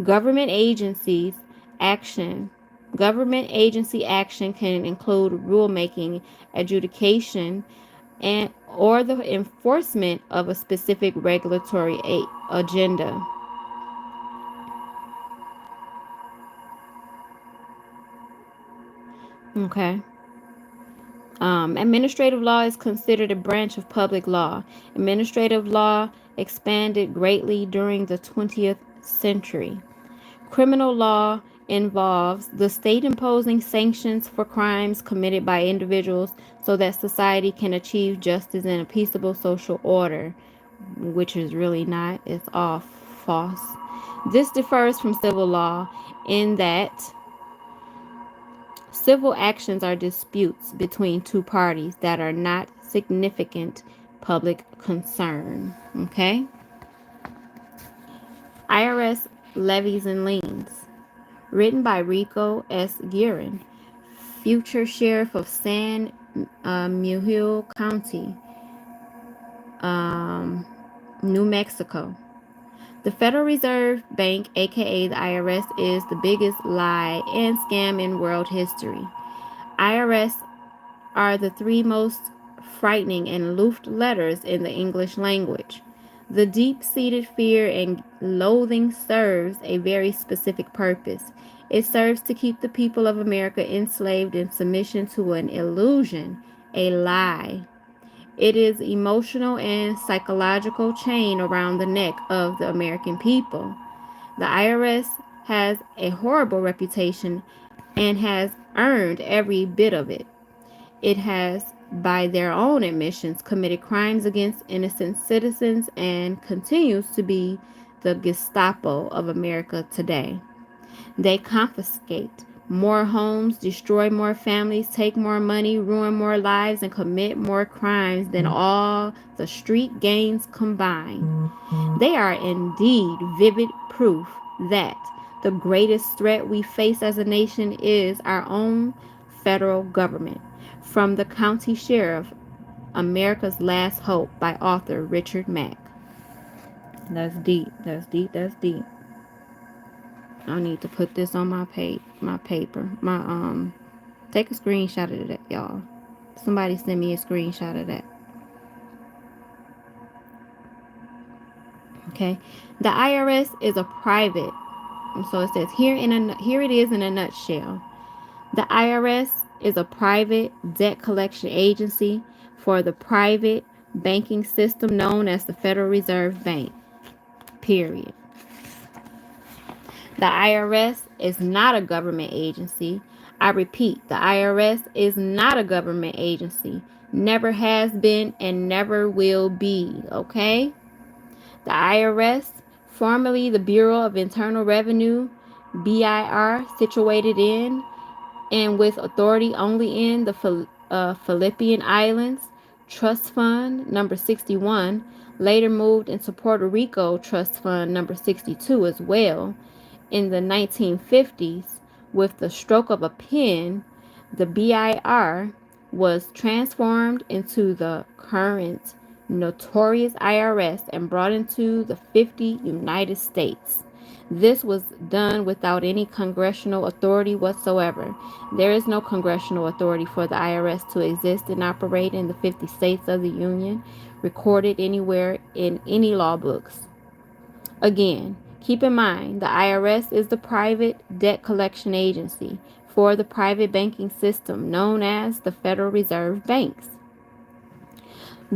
Government agencies action Government agency action can include rulemaking, adjudication, and or the enforcement of a specific regulatory agenda. Okay. Administrative law is considered a branch of public law. Administrative law expanded greatly during the 20th century. Criminal law involves the state imposing sanctions for crimes committed by individuals so that society can achieve justice and a peaceable social order, which is really not, it's all false. This differs from civil law in that civil actions are disputes between two parties that are not significant public concern. Okay? IRS levies and liens. Written by Rico S. Guerin, future sheriff of San Miguel County, New Mexico. The Federal Reserve Bank, aka the IRS, is the biggest lie and scam in world history. IRS are the three most frightening and aloof letters in the English language. The deep-seated fear and loathing serves a very specific purpose. It serves to keep the people of America enslaved in submission to an illusion, a lie. It is emotional and psychological chain around the neck of the American people. The IRS has a horrible reputation and has earned every bit of it. It has, by their own admissions, committed crimes against innocent citizens and continues to be the Gestapo of America today. They confiscate more homes, destroy more families, take more money, ruin more lives, and commit more crimes than all the street gangs combined. They are indeed vivid proof that the greatest threat we face as a nation is our own federal government. From the County Sheriff, America's Last Hope by author Richard Mack. That's deep. That's deep. That's deep. I need to put this on my paper. Take a screenshot of that, y'all. Somebody send me a screenshot of that. Okay. The IRS is a private. So it says here it is in a nutshell. The IRS is a private debt collection agency for the private banking system known as the Federal Reserve Bank. Period. The IRS is not a government agency. I repeat, the IRS is not a government agency. Never has been and never will be, okay? The IRS, formerly the Bureau of Internal Revenue, BIR, situated in and with authority only in the Philippine Islands, Trust Fund number 61, later moved into Puerto Rico Trust Fund number 62 as well. In the 1950s, with the stroke of a pen, the BIR was transformed into the current notorious IRS and brought into the 50 United States. This was done without any congressional authority whatsoever. There is no congressional authority for the IRS to exist and operate in the 50 states of the Union, recorded anywhere in any law books. Again, keep in mind the IRS is the private debt collection agency for the private banking system known as the Federal Reserve Banks.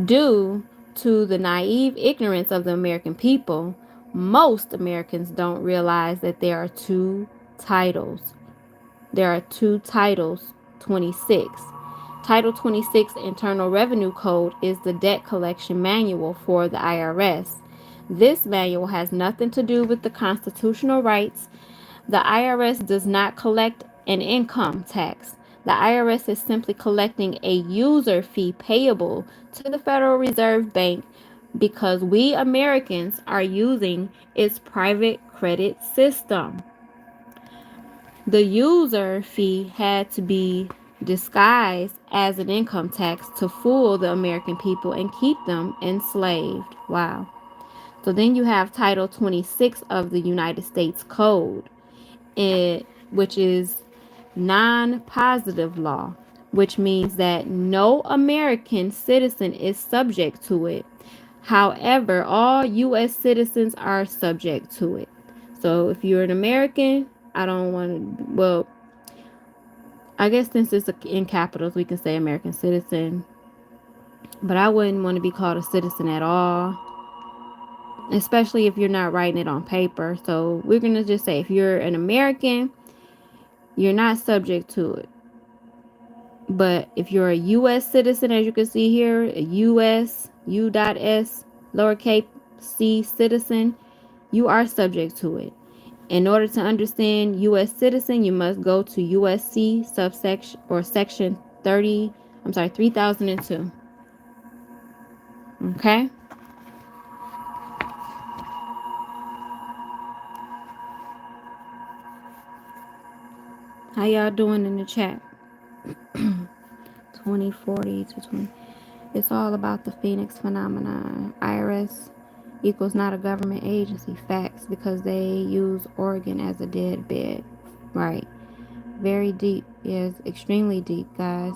Due to the naive ignorance of the American people, most Americans don't realize that there are two titles. There are two titles, 26. Title 26 Internal Revenue Code is the debt collection manual for the IRS. This manual has nothing to do with the constitutional rights. The IRS does not collect an income tax. The IRS is simply collecting a user fee payable to the Federal Reserve Bank because we Americans are using its private credit system. The user fee had to be disguised as an income tax to fool the American people and keep them enslaved. Wow. So then you have Title 26 of the United States Code, which is non-positive law, which means that no American citizen is subject to it. However, all U.S. citizens are subject to it. So if you're an American, I don't want to, well, I guess since it's in capitals, we can say American citizen. But I wouldn't want to be called a citizen at all, especially if you're not writing it on paper. So we're going to just say if you're an American, you're not subject to it. But if you're a U.S. citizen, as you can see here, a U.S. U.S. lowercase c citizen, you are subject to it. In order to understand U.S. citizen, you must go to USC subsection or section 3002. Okay? How y'all doing in the chat? 2040 to 20. It's all about the Phoenix phenomenon. IRS equals not a government agency. Facts, because they use Oregon as a deadbed. Right. Very deep. Is extremely deep, guys.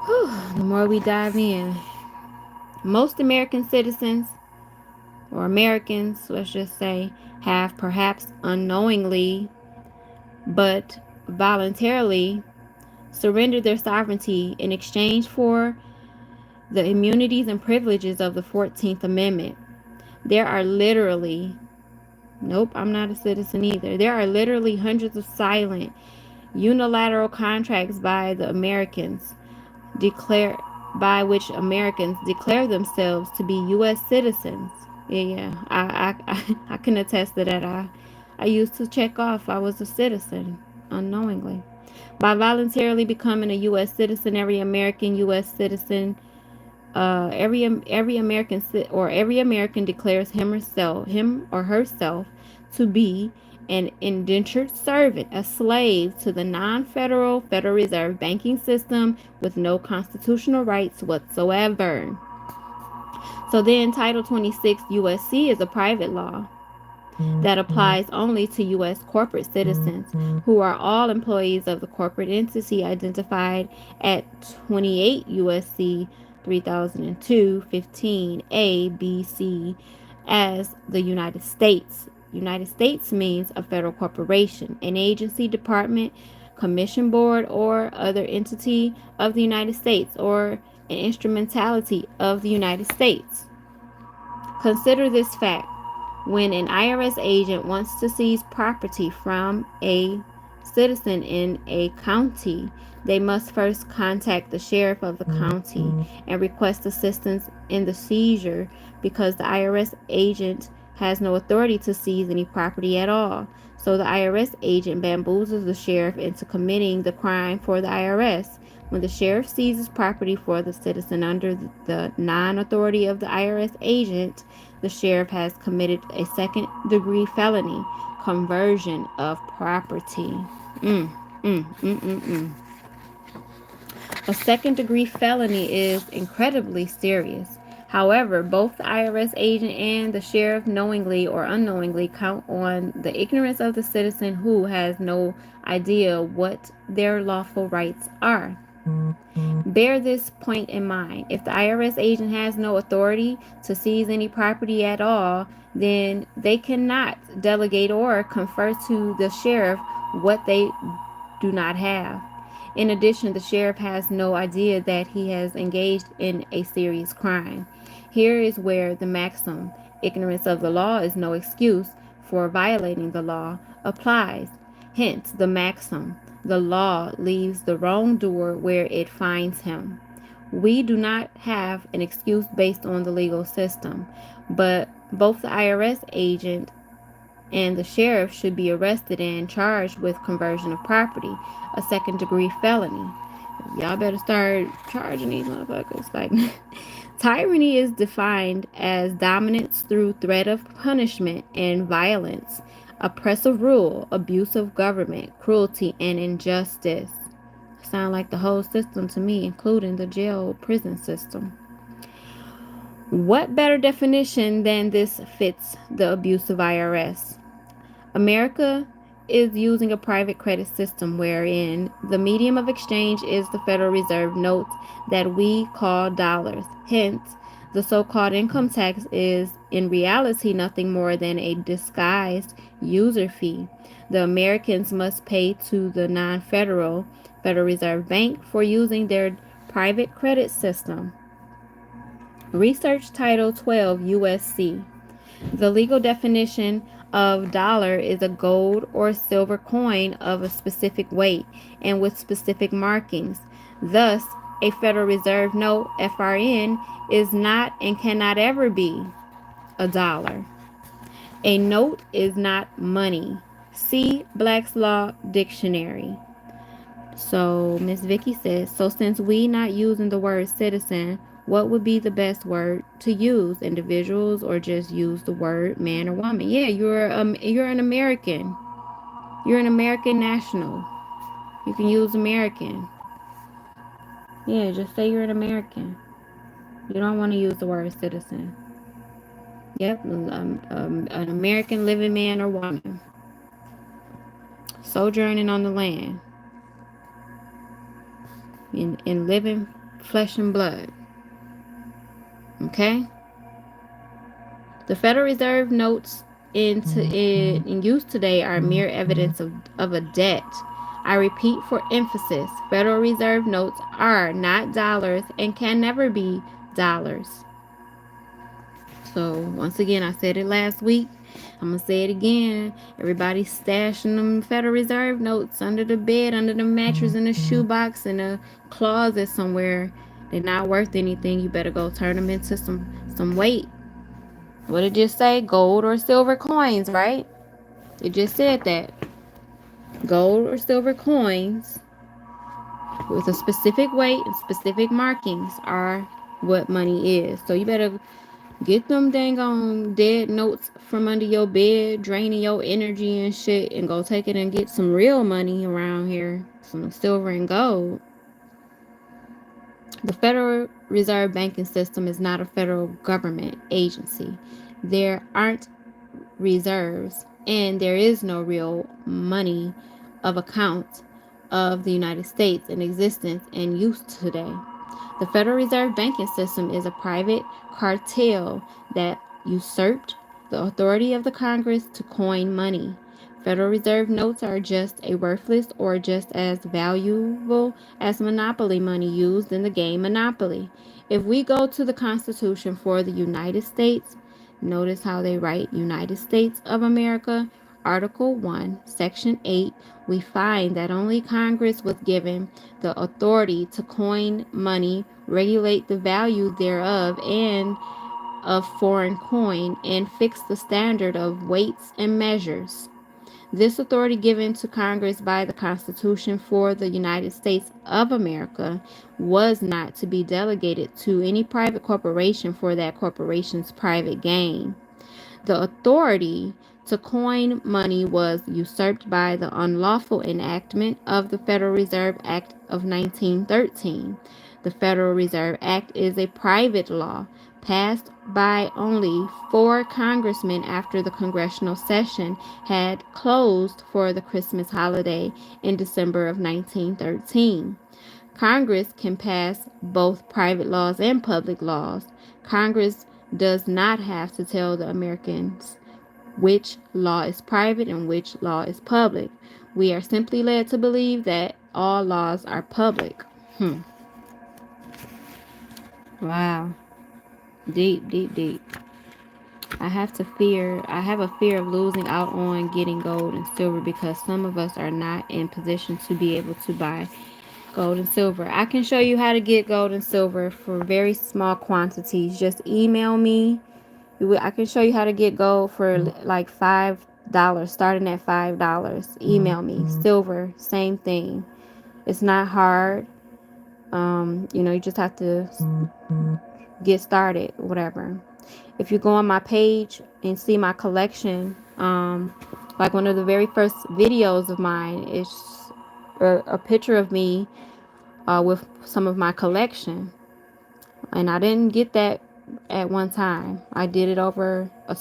Whew. The more we dive in, most American citizens, or Americans, let's just say, have perhaps unknowingly but voluntarily surrendered their sovereignty in exchange for the immunities and privileges of the 14th Amendment. There are literally, nope, I'm not a citizen either. There are literally hundreds of silent, unilateral contracts by which Americans declare themselves to be U.S. citizens. Yeah, I can attest to that. I used to check off I was a citizen unknowingly. By voluntarily becoming a U.S. citizen, every American U.S. citizen, every American declares him or herself to be an indentured servant, a slave to the non-federal Federal Reserve banking system with no constitutional rights whatsoever. So then Title 26 USC is a private law that applies only to U.S. corporate citizens who are all employees of the corporate entity identified at 28 U.S.C. 3002 15 A, B, C as the United States. United States means a federal corporation, an agency, department, commission, board, or other entity of the United States, or an instrumentality of the United States. Consider this fact. When an IRS agent wants to seize property from a citizen in a county, they must first contact the sheriff of the county and request assistance in the seizure, because the IRS agent has no authority to seize any property at all. So the IRS agent bamboozles the sheriff into committing the crime for the IRS. When the sheriff seizes property for the citizen under the non-authority of the IRS agent, the sheriff has committed a second-degree felony, conversion of property. A second-degree felony is incredibly serious. However, both the IRS agent and the sheriff, knowingly or unknowingly, count on the ignorance of the citizen who has no idea what their lawful rights are. Bear this point in mind. If the IRS agent has no authority to seize any property at all, then they cannot delegate or confer to the sheriff what they do not have. In addition, the sheriff has no idea that he has engaged in a serious crime. Here is where the maxim, ignorance of the law is no excuse for violating the law, applies. Hence, the maxim, the law leaves the wrongdoer where it finds him. We do not have an excuse based on the legal system, but both the IRS agent and the sheriff should be arrested and charged with conversion of property, a second-degree felony. Y'all better start charging these motherfuckers. Like, tyranny is defined as dominance through threat of punishment and violence, oppressive rule, abuse of government, cruelty, and injustice. Sound like the whole system to me, including the jail prison system. What better definition than this fits the abuse of IRS? America is using a private credit system wherein the medium of exchange is the Federal Reserve notes that we call dollars. Hence, the so-called income tax is in reality nothing more than a disguised user fee the Americans must pay to the non-federal Federal Reserve Bank for using their private credit system. Research Title 12 USC. The legal definition of dollar is a gold or silver coin of a specific weight and with specific markings. Thus, a Federal Reserve note, FRN, is not and cannot ever be a dollar. A note is not money. See Black's Law Dictionary. So Miss Vicky says, so since we not using the word citizen, what would be the best word to use? Individuals, or just use the word man or woman? Yeah, you're an American. You're an American national. You can use American. Yeah, just say you're an American. You don't want to use the word citizen. Yep, an American living man or woman sojourning on the land in living flesh and blood. Okay? The Federal Reserve notes in use today are mere evidence of a debt. I repeat for emphasis, Federal Reserve notes are not dollars and can never be dollars. So once again, I said it last week. I'm going to say it again. Everybody's stashing them Federal Reserve notes under the bed, under the mattress, in the shoebox, in a closet somewhere. They're not worth anything. You better go turn them into some weight. What did it just say? Gold or silver coins, right? It just said that. Gold or silver coins with a specific weight and specific markings are what money is. So you better get them dang on dead notes from under your bed, draining your energy and shit, and go take it and get some real money around here. Some silver and gold. The Federal Reserve banking system is not a federal government agency. There aren't reserves, and there is no real money of account of the United States in existence and use today. The Federal Reserve banking system is a private cartel that usurped the authority of the Congress to coin money. Federal Reserve notes are just as worthless or just as valuable as monopoly money used in the game Monopoly. If we go to the Constitution for the United States, notice how they write United States of America, Article 1, Section 8, we find that only Congress was given the authority to coin money, regulate the value thereof and of foreign coin, and fix the standard of weights and measures. This authority given to Congress by the Constitution for the United States of America was not to be delegated to any private corporation for that corporation's private gain. The authority to coin money was usurped by the unlawful enactment of the Federal Reserve Act of 1913. The Federal Reserve Act is a private law passed by only 4 congressmen after the congressional session had closed for the Christmas holiday in December of 1913. Congress can pass both private laws and public laws. Congress does not have to tell the Americans which law is private and which law is public. We are simply led to believe that all laws are public. Wow. Deep, deep, deep. I have a fear of losing out on getting gold and silver because some of us are not in position to be able to buy gold and silver. I can show you how to get gold and silver for very small quantities. Just email me. I can show you how to get gold for like $5, starting at $5. Email me. Silver, same thing. It's not hard. You just have to get started, whatever. If you go on my page and see my collection, like one of the very first videos of mine is a picture of me with some of my collection. And I didn't get that at one time. I did it over a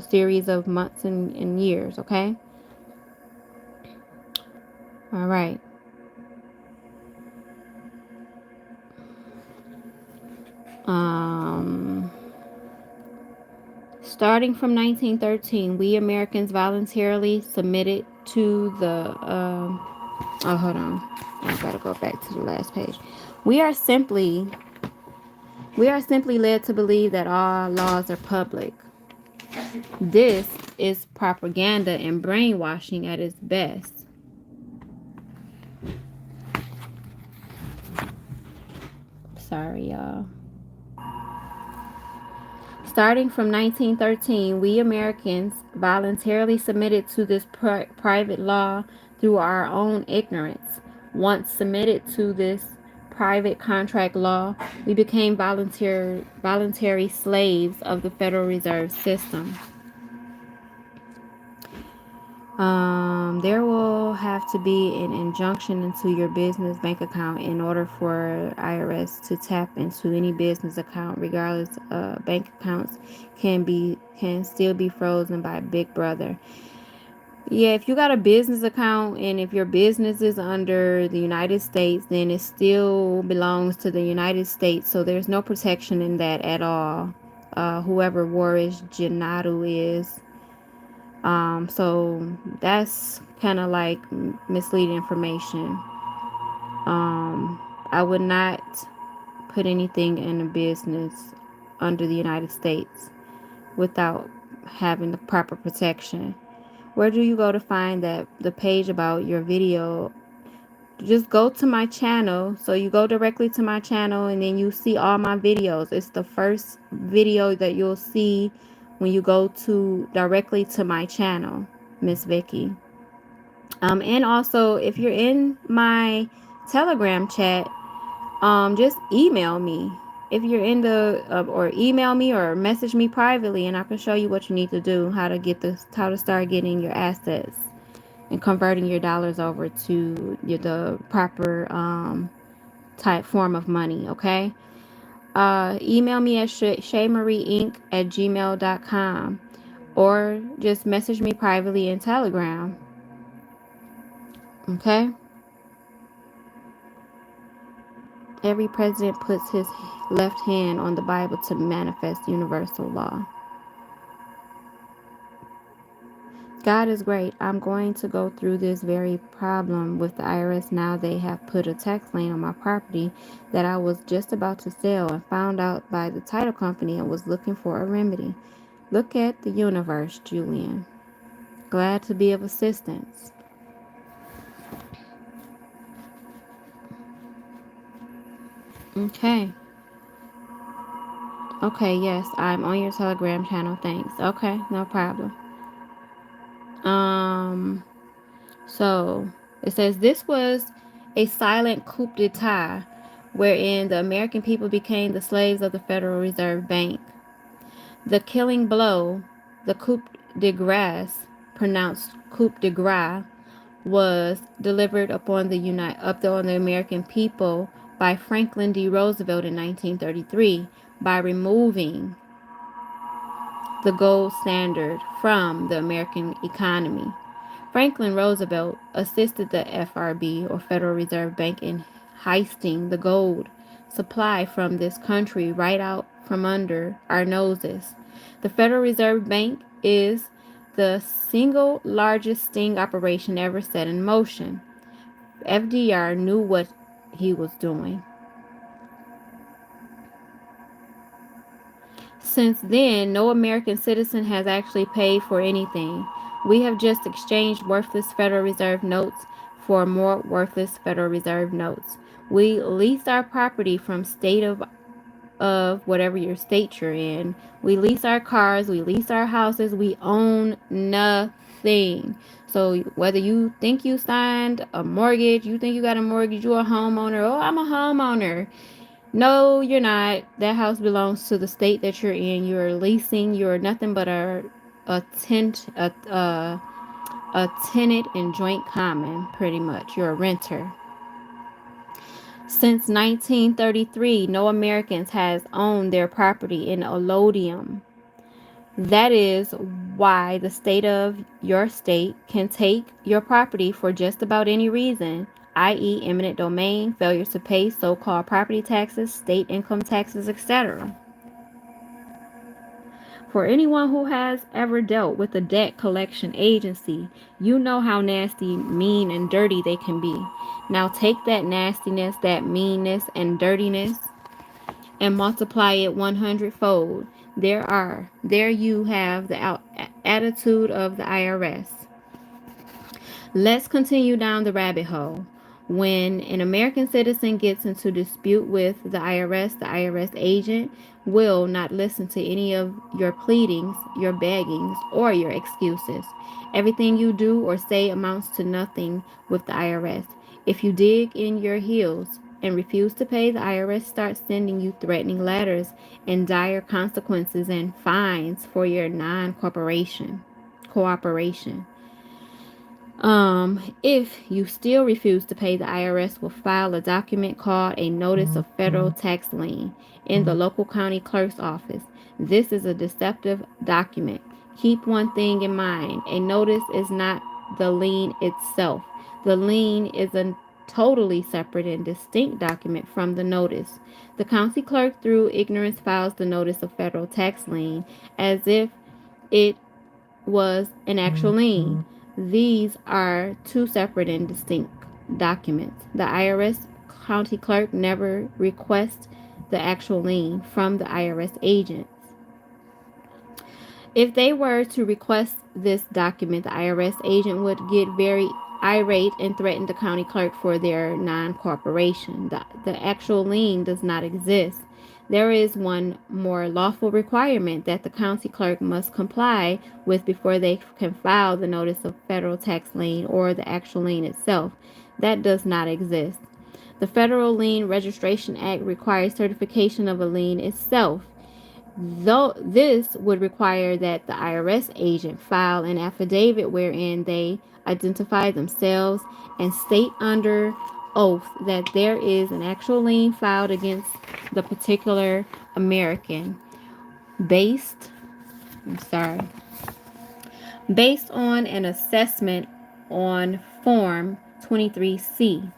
series of months and years, okay? All right. Starting from 1913, we Americans voluntarily submitted to the hold on. I gotta go back to the last page. We are simply led to believe that all laws are public. This is propaganda and brainwashing at its best. Sorry, y'all. Starting from 1913, we Americans voluntarily submitted to this private law through our own ignorance. Once submitted to this private contract law, we became voluntary slaves of the Federal Reserve System. There will have to be an injunction into your business bank account in order for IRS to tap into any business account, regardless. Bank accounts can still be frozen by Big Brother. Yeah, if you got a business account and if your business is under the United States, then it still belongs to the United States. So there's no protection in that at all. Whoever Warish Janadu is. So that's kind of like misleading information. I would not put anything in a business under the United States without having the proper protection. Where do you go to find that the page about your video? Just go to my channel. So you go directly to my channel and then you see all my videos. It's the first video that you'll see when you go to directly to my channel, Miss Vicky. And also if you're in my Telegram chat, just email me. If you're in the or email me or message me privately, and I can show you what you need to do, how to start getting your assets and converting your dollars over to the proper type form of money. Okay. Email me at ShayMarieInc@gmail.com or just message me privately in Telegram. Okay. Every president puts his left hand on the Bible to manifest universal law. God is great. I'm going to go through this very problem with the IRS now. They have put a tax lien on my property that I was just about to sell and found out by the title company and was looking for a remedy. Look at the universe, Julian. Glad to be of assistance. Okay. Okay, yes, I'm on your Telegram channel. Thanks. Okay, no problem. So it says this was a silent coup d'etat wherein the American people became the slaves of the Federal Reserve Bank. The killing blow, the coup de grace, pronounced coup de grace, was delivered upon the American people by Franklin D. Roosevelt in 1933 by removing the gold standard from the American economy. Franklin Roosevelt assisted the FRB, or Federal Reserve Bank, in heisting the gold supply from this country right out from under our noses. The Federal Reserve Bank is the single largest sting operation ever set in motion. FDR knew what he was doing. Since then, no American citizen has actually paid for anything. We have just exchanged worthless Federal Reserve notes for more worthless Federal Reserve notes. We lease our property from state of whatever your state you're in. We lease our cars, we lease our houses, we own nothing. So whether you think you signed a mortgage, you think you got a mortgage, you're a homeowner, oh, I'm a homeowner. No, you're not. That house belongs to the state that you're in. You're leasing. You're nothing but a tenant in joint common, pretty much. You're a renter. Since 1933, no Americans has owned their property in allodium. That is why the state of your state can take your property for just about any reason, i.e., eminent domain, failure to pay so-called property taxes, state income taxes, etc. For anyone who has ever dealt with a debt collection agency, you know how nasty, mean, and dirty they can be. Now take that nastiness, that meanness, and dirtiness and multiply it 100-fold. There you have the attitude of the IRS. Let's continue down the rabbit hole. When an American citizen gets into dispute with the IRS agent will not listen to any of your pleadings, your beggings, or your excuses. Everything you do or say amounts to nothing with the IRS. If you dig in your heels and refuse to pay, the IRS starts sending you threatening letters and dire consequences and fines for your non-cooperation. If you still refuse to pay, the IRS will file a document called a Notice of Federal Tax Lien in the local county clerk's office. This is a deceptive document. Keep one thing in mind: a notice is not the lien itself. The lien is a totally separate and distinct document from the notice. The county clerk, through ignorance, files the Notice of Federal Tax Lien as if it was an actual lien. These are two separate and distinct documents. The IRS county clerk never requests the actual lien from the IRS agents. If they were to request this document, the IRS agent would get very irate and threaten the county clerk for their non-cooperation. The actual lien does not exist. There is one more lawful requirement that the county clerk must comply with before they can file the Notice of Federal Tax Lien or the actual lien itself. That does not exist. The Federal Lien Registration Act requires certification of a lien itself. Though this would require that the IRS agent file an affidavit wherein they identify themselves and state under oath that there is an actual lien filed against the particular American based on an assessment on Form 23C.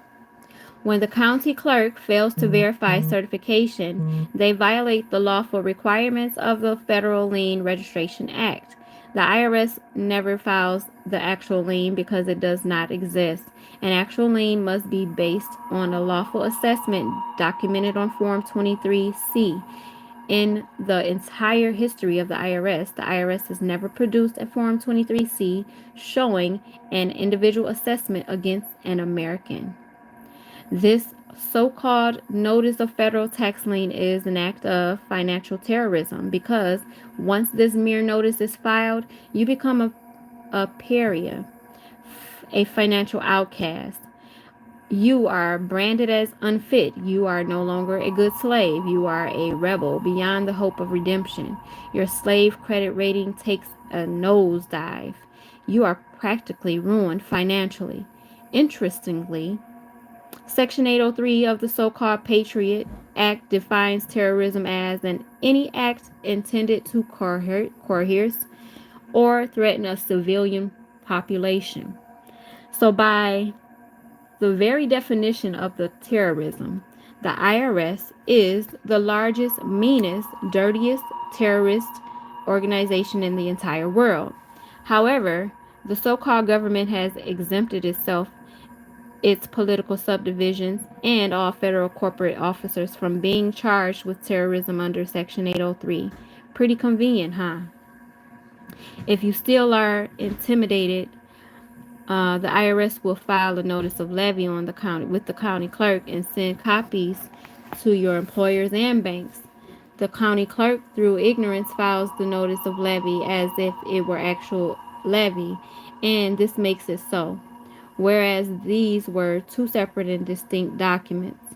When the county clerk fails to verify certification, they violate the lawful requirements of the Federal Lien Registration Act. The IRS never files the actual lien because it does not exist. An actual lien must be based on a lawful assessment documented on Form 23C. In the entire history of the IRS has never produced a Form 23C showing an individual assessment against an American. This so-called Notice of Federal Tax Lien is an act of financial terrorism because once this mere notice is filed, you become a pariah, a financial outcast. You are branded as unfit. You are no longer a good slave. You are a rebel beyond the hope of redemption. Your slave credit rating takes a nosedive. You are practically ruined financially. Interestingly, Section 803 of the so-called Patriot Act defines terrorism as any act intended to coerce or threaten a civilian population. So by the very definition of the terrorism, the IRS is the largest, meanest, dirtiest terrorist organization in the entire world. However, the so-called government has exempted itself, its political subdivisions, and all federal corporate officers from being charged with terrorism under Section 803. Pretty convenient, huh? If you still are intimidated, the IRS will file a notice of levy on the county with the county clerk and send copies to your employers and banks. The county clerk, through ignorance, files the notice of levy as if it were actual levy, and this makes it so, whereas these were two separate and distinct documents.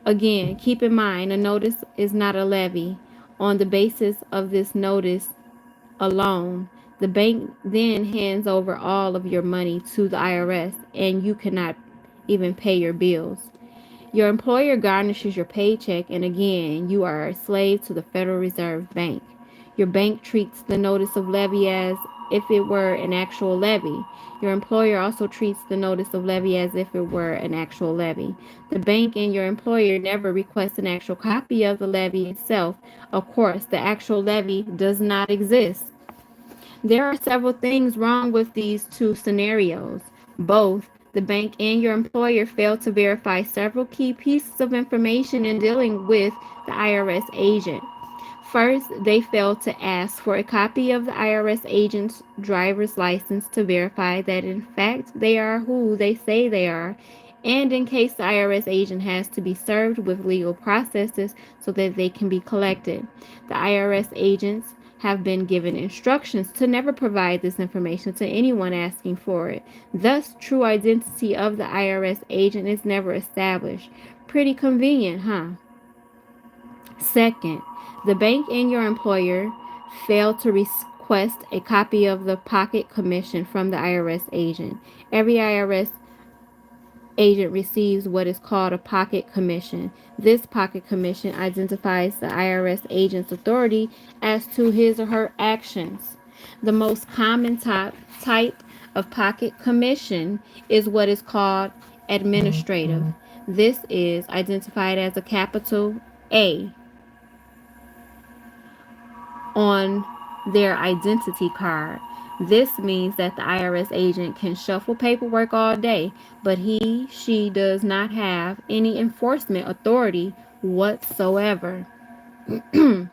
Again, keep in mind, a notice is not a levy. On the basis of this notice alone, the bank then hands over all of your money to the IRS, and you cannot even pay your bills. Your employer garnishes your paycheck, and again, you are a slave to the Federal Reserve Bank. Your bank treats the notice of levy as if it were an actual levy. Your employer also treats the notice of levy as if it were an actual levy. The bank and your employer never request an actual copy of the levy itself. Of course, the actual levy does not exist. There are several things wrong with these two scenarios. Both the bank and your employer fail to verify several key pieces of information in dealing with the IRS agent. First, they fail to ask for a copy of the IRS agent's driver's license to verify that in fact they are who they say they are, and in case the IRS agent has to be served with legal processes so that they can be collected. The IRS agents have been given instructions to never provide this information to anyone asking for it. Thus, true identity of the IRS agent is never established. Pretty convenient, huh? Second, the bank and your employer fail to request a copy of the pocket commission from the IRS agent. Every IRS agent receives what is called a pocket commission. This pocket commission identifies the IRS agent's authority as to his or her actions. The most common type of pocket commission is what is called administrative. This is identified as a capital A on their identity card. This means that the IRS agent can shuffle paperwork all day, but she does not have any enforcement authority whatsoever. The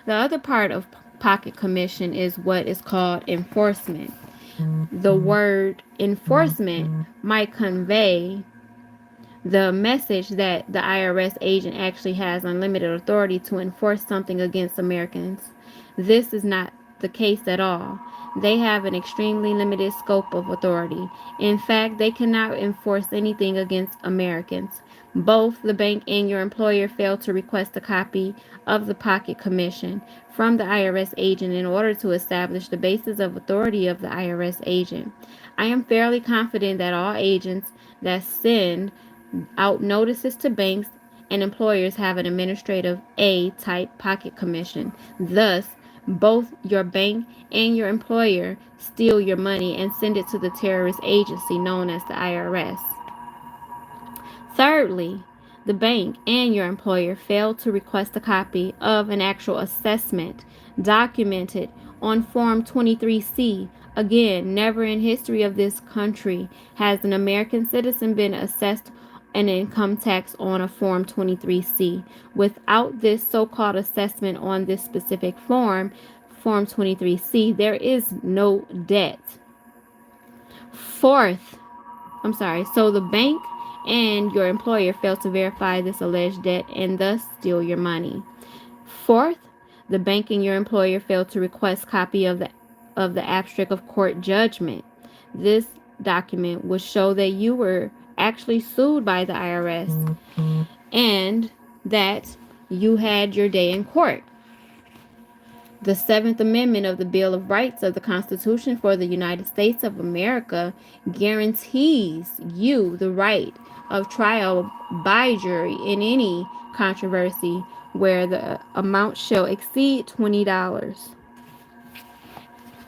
other part of pocket commission is what is called enforcement. The word enforcement might convey the message that the IRS agent actually has unlimited authority to enforce something against Americans. This is not the case at all. They have an extremely limited scope of authority. In fact, they cannot enforce anything against Americans. Both the bank and your employer fail to request a copy of the pocket commission from the IRS agent in order to establish the basis of authority of the IRS agent. I am fairly confident that all agents that send out notices to banks and employers have an administrative A type pocket commission. Thus, both your bank and your employer steal your money and send it to the terrorist agency known as the IRS. Thirdly, the bank and your employer fail to request a copy of an actual assessment documented on Form 23C. Again, never in history of this country has an American citizen been assessed an income tax on a Form 23C. Without this so-called assessment on this specific Form 23C, there is no debt. So the bank and your employer fail to verify this alleged debt and thus steal your money. Fourth, the bank and your employer fail to request copy of the abstract of court judgment. This document would show that you were actually sued by the IRS and that you had your day in court. The 7th Amendment of the Bill of Rights of the Constitution for the United States of America guarantees you the right of trial by jury in any controversy where the amount shall exceed $20.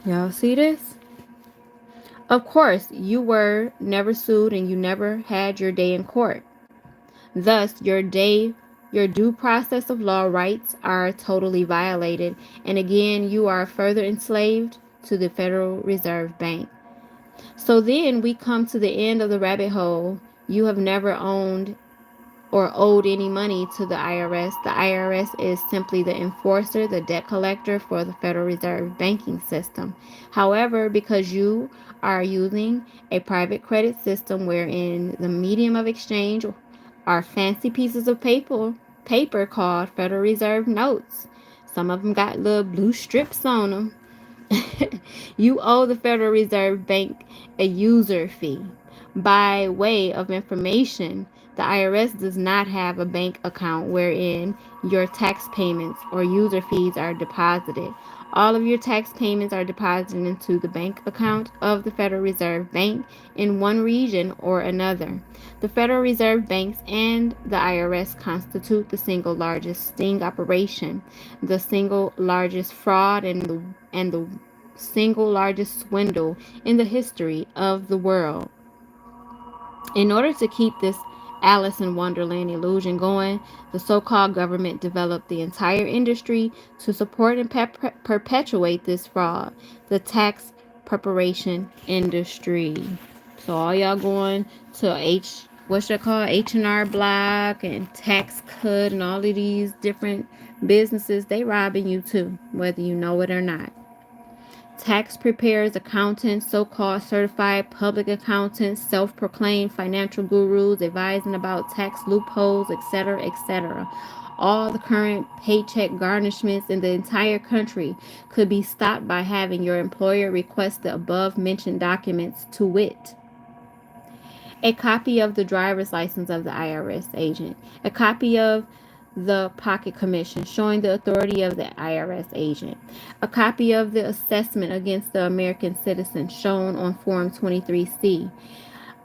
Y'all see this? Of course, you were never sued and you never had your day in court. Thus, your due process of law rights are totally violated, and again, you are further enslaved to the Federal Reserve Bank. So then we come to the end of the rabbit hole. You have never owned or owed any money to the IRS. The IRS is simply the enforcer, the debt collector for the Federal Reserve banking system. However, because you are using a private credit system wherein the medium of exchange are fancy pieces of paper called Federal Reserve notes. Some of them got little blue strips on them. You owe the Federal Reserve Bank a user fee. By way of information, the IRS does not have a bank account wherein your tax payments or user fees are deposited. All of your tax payments are deposited into the bank account of the Federal Reserve Bank in one region or another. The Federal Reserve Banks and the IRS constitute the single largest sting operation, the single largest fraud, and the single largest swindle in the history of the world. In order to keep this Alice in Wonderland illusion going, the so-called government developed the entire industry to support and perpetuate this fraud, the tax preparation industry. So all y'all going to H&R Block and Tax Cut and all of these different businesses, they robbing you too, whether you know it or not. Tax preparers, accountants, so-called certified public accountants, self-proclaimed financial gurus advising about tax loopholes, etc., etc. All the current paycheck garnishments in the entire country could be stopped by having your employer request the above-mentioned documents, to wit: a copy of the driver's license of the IRS agent, a copy of the pocket commission, showing the authority of the IRS agent. A copy of the assessment against the American citizen, shown on Form 23C.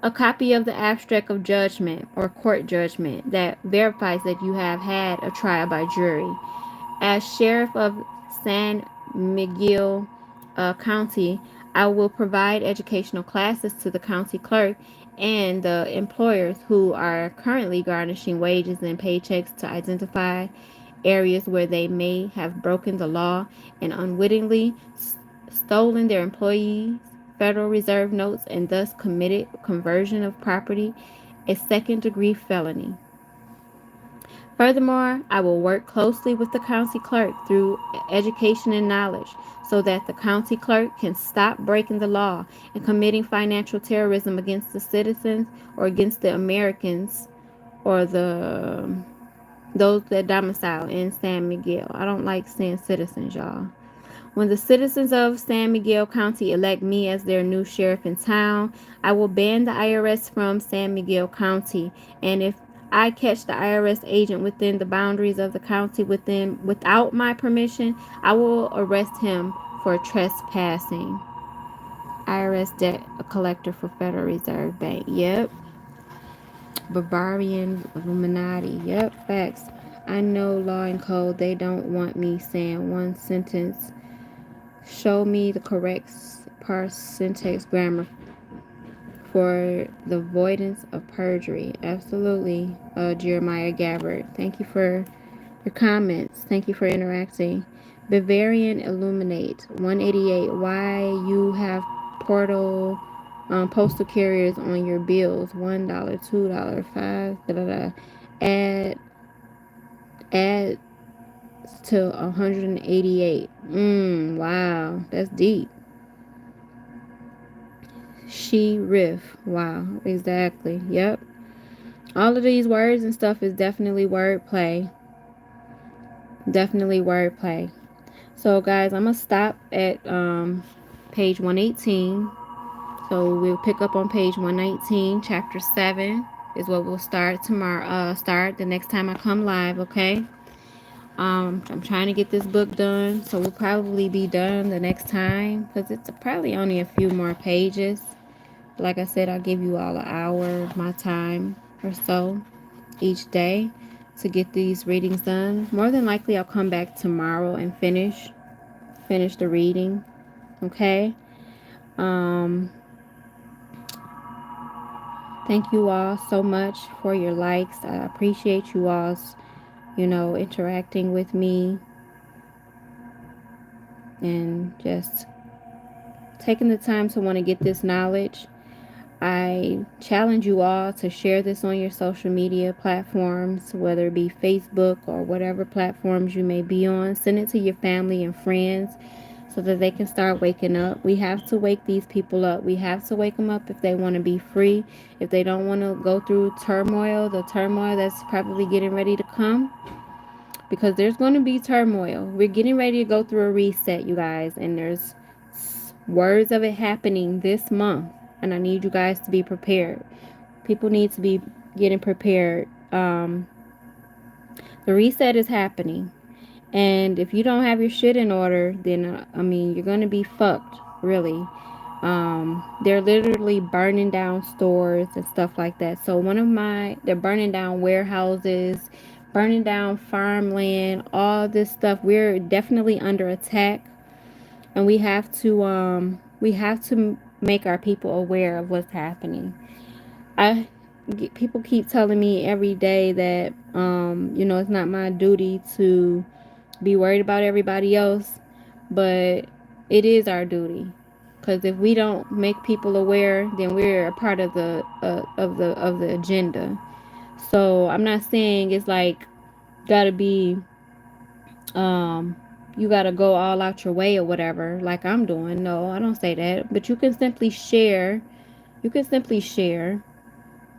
A copy of the abstract of judgment or court judgment that verifies that you have had a trial by jury. As sheriff of San Miguel County, I will provide educational classes to the county clerk and the employers who are currently garnishing wages and paychecks to identify areas where they may have broken the law and unwittingly stolen their employees' Federal Reserve notes and thus committed conversion of property, a second-degree felony. Furthermore, I will work closely with the county clerk through education and knowledge so that the county clerk can stop breaking the law and committing financial terrorism against the citizens or against the Americans or those that domicile in San Miguel. I don't like saying citizens, y'all. When the citizens of San Miguel County elect me as their new sheriff in town, I will ban the IRS from San Miguel County. And if I catch the IRS agent within the boundaries of the county without my permission, I will arrest him for trespassing. IRS debt collector for Federal Reserve Bank. Yep. Barbarian Illuminati. Yep, facts. I know law and code. They don't want me saying one sentence. Show me the correct parse, syntax, grammar for the avoidance of perjury. Absolutely, Jeremiah Gabbard. Thank you for your comments. Thank you for interacting. Bavarian Illuminate 188. Why you have postal carriers on your bills? $1, $2, $5. Da, da, da. Add to 188. Wow, that's deep. She riff. Wow, exactly. Yep. All of these words and stuff is definitely wordplay. Definitely wordplay. So guys, I'm gonna stop at page 118. So we'll pick up on page 119, chapter 7 is what we'll start tomorrow. Start the next time I come live, okay? I'm trying to get this book done, so we'll probably be done the next time because it's probably only a few more pages. Like I said, I'll give you all an hour of my time or so each day to get these readings done. More than likely, I'll come back tomorrow and finish the reading. Okay. Thank you all so much for your likes. I appreciate you all's, interacting with me and just taking the time to want to get this knowledge. I challenge you all to share this on your social media platforms, whether it be Facebook or whatever platforms you may be on. Send it to your family and friends so that they can start waking up. We have to wake these people up. We have to wake them up if they want to be free, if they don't want to go through the turmoil that's probably getting ready to come. Because there's going to be turmoil. We're getting ready to go through a reset, you guys, and there's words of it happening this month. And I need you guys to be prepared. People need to be getting prepared. The reset is happening. And if you don't have your shit in order, then, you're going to be fucked, really. They're literally burning down stores and stuff like that. So they're burning down warehouses, burning down farmland, all this stuff. We're definitely under attack. And we have to make our people aware of what's happening. People keep telling me every day that it's not my duty to be worried about everybody else, but it is our duty, because if we don't make people aware, then we're a part of the agenda. So I'm not saying it's like gotta be you gotta go all out your way or whatever, like I'm doing. No, I don't say that. But you can simply share.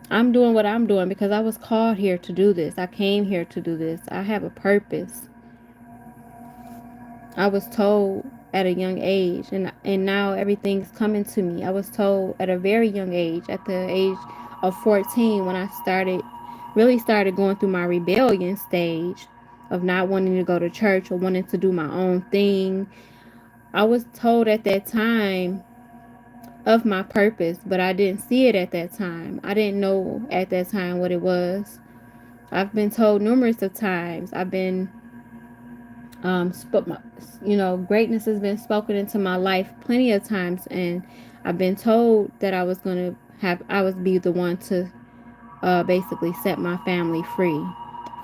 I'm doing what I'm doing because I was called here to do this. I came here to do this. I have a purpose. I was told at a young age, and now everything's coming to me. I was told at a very young age, at the age of 14, when I started really started going through my rebellion stage of not wanting to go to church or wanting to do my own thing. I was told at that time of my purpose, but I didn't see it at that time. I didn't know at that time what it was. I've been told numerous of times. I've been, greatness has been spoken into my life plenty of times, and I've been told that I was be the one to basically set my family free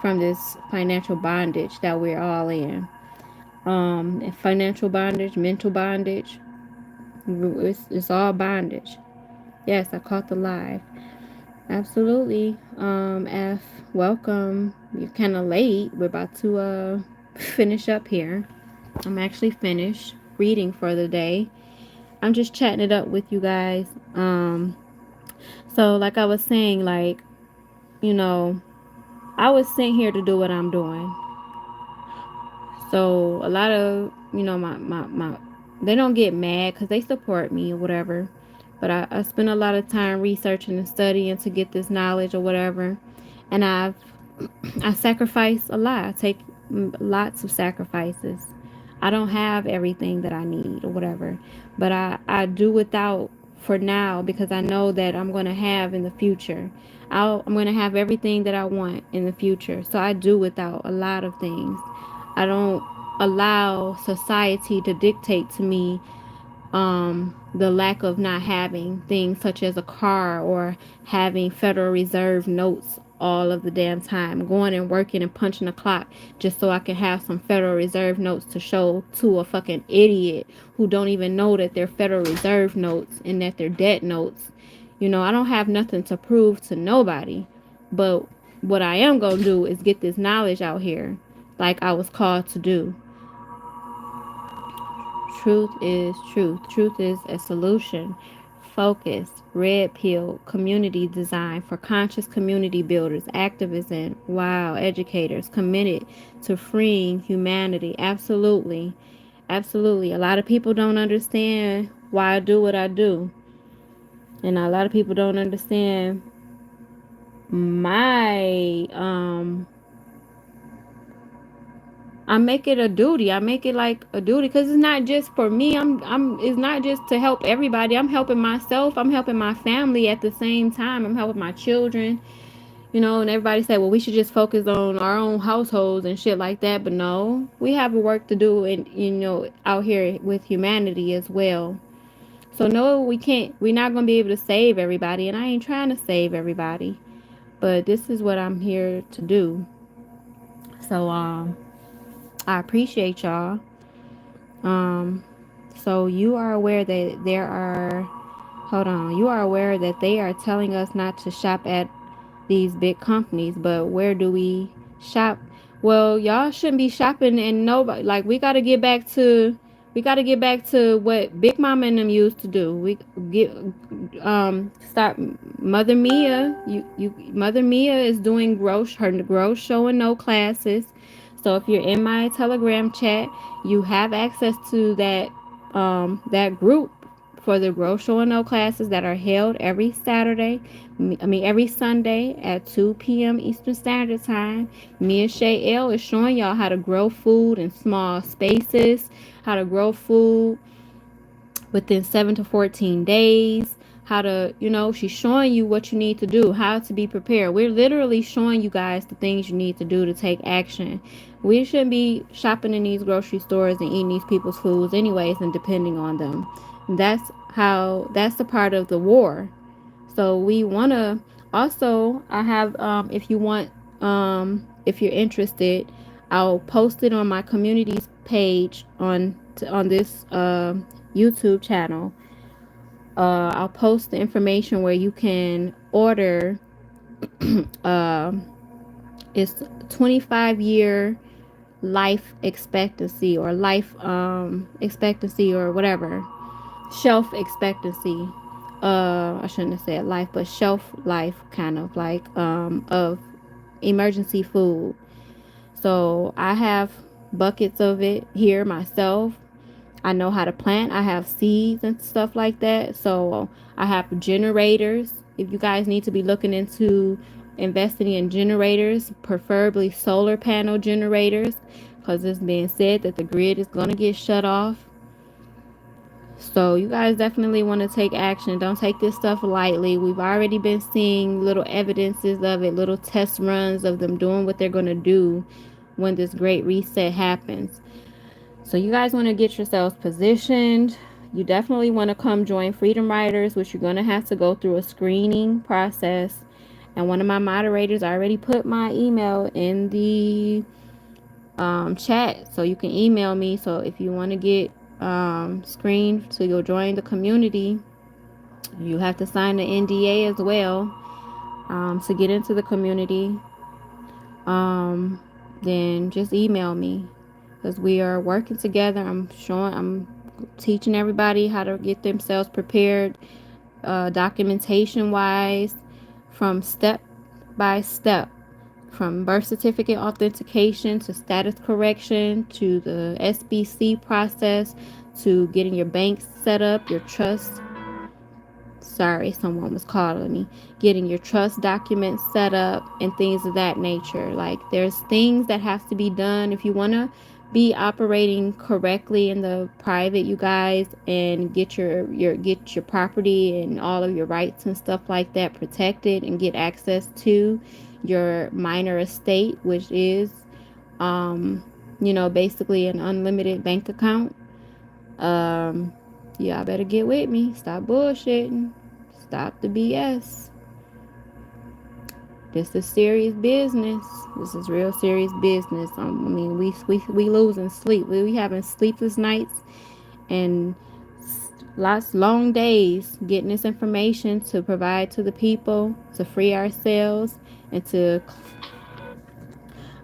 from this financial bondage that we're all in. Financial bondage, mental bondage, it's all bondage. Yes, I caught the live. Absolutely. F, welcome. You're kind of late. We're about to finish up here. I'm actually finished reading for the day. I'm just chatting it up with you guys. So like I was saying, like, you know, I was sent here to do what I'm doing. So a lot of, my they don't get mad because they support me or whatever. But I spend a lot of time researching and studying to get this knowledge or whatever. And I sacrifice a lot. I take lots of sacrifices. I don't have everything that I need or whatever. But I do without for now because I know that I'm going to have in the future. I'm going to have everything that I want in the future. So I do without a lot of things. I don't allow society to dictate to me the lack of not having things such as a car or having Federal Reserve notes all of the damn time, going and working and punching the clock just so I can have some Federal Reserve notes to show to a fucking idiot who don't even know that they're Federal Reserve notes and that they're debt notes. I don't have nothing to prove to nobody, but what I am gonna do is get this knowledge out here like I was called to do. Truth is truth. Truth is a solution. Focus, red pill, community design for conscious community builders, activists, and wow, educators committed to freeing humanity. Absolutely. Absolutely. A lot of people don't understand why I do what I do. And a lot of people don't understand my I make it a duty. I make it like a duty because it's not just for me. It's not just to help everybody. I'm helping myself. I'm helping my family at the same time. I'm helping my children. And everybody said, well, we should just focus on our own households and shit like that. But no, we have a work to do and out here with humanity as well. So no, we can't. We're not gonna be able to save everybody, and I ain't trying to save everybody. But this is what I'm here to do. So I appreciate y'all. Um, so you are aware that you are aware that they are telling us not to shop at these big companies, but where do we shop? Well, y'all shouldn't be shopping and nobody, like, we got to get back to what Big Mama and them used to do. We get, start Mother Mia, Mother Mia is doing her grow show and no classes. So if you're in my Telegram chat, you have access to that group for the Grow Show and No classes that are held every Saturday. Every Sunday at 2 p.m. Eastern Standard Time. Me and Shay L is showing y'all how to grow food in small spaces, how to grow food within 7 to 14 days, how to, she's showing you what you need to do, how to be prepared. We're literally showing you guys the things you need to do to take action. We shouldn't be shopping in these grocery stores and eating these people's foods anyways and depending on them. That's the part of the war. So we want to also, I have, if you're interested, I'll post it on my communities page on this YouTube channel. I'll post the information where you can order. uh, it's 25-year life expectancy or life expectancy or whatever, shelf expectancy. I shouldn't have said life, but shelf life, kind of like of emergency food. So I have buckets of it here myself. I know how to plant. I have seeds and stuff like that. So I have generators. If you guys need to be looking into investing in generators, preferably solar panel generators, because it's being said that the grid is going to get shut off. So you guys definitely want to take action. Don't take this stuff lightly. We've already been seeing little evidences of it, little test runs of them doing what they're going to do when this great reset happens. So you guys want to get yourselves positioned. You definitely want to come join Freedom Riders, which you're going to have to go through a screening process. And one of my moderators already put my email in the chat, so you can email me. So if you want to get screened so you'll join the community, you have to sign the NDA as well to get into the community. Then just email me, because we are working together. I'm teaching everybody how to get themselves prepared, documentation wise, from step by step, from birth certificate authentication to status correction to the SPC process to getting your bank set up, your trust. Sorry, someone was calling me. Getting your trust documents set up and things of that nature. Like, there's things that have to be done if you want to be operating correctly in the private, you guys, and get your property and all of your rights and stuff like that protected, and get access to your minor estate, which is basically an unlimited bank account. Y'all better get with me. Stop bullshitting. Stop the BS. This is serious business. This is real serious business. We losing sleep. We having sleepless nights and lots long days getting this information to provide to the people, to free ourselves, and to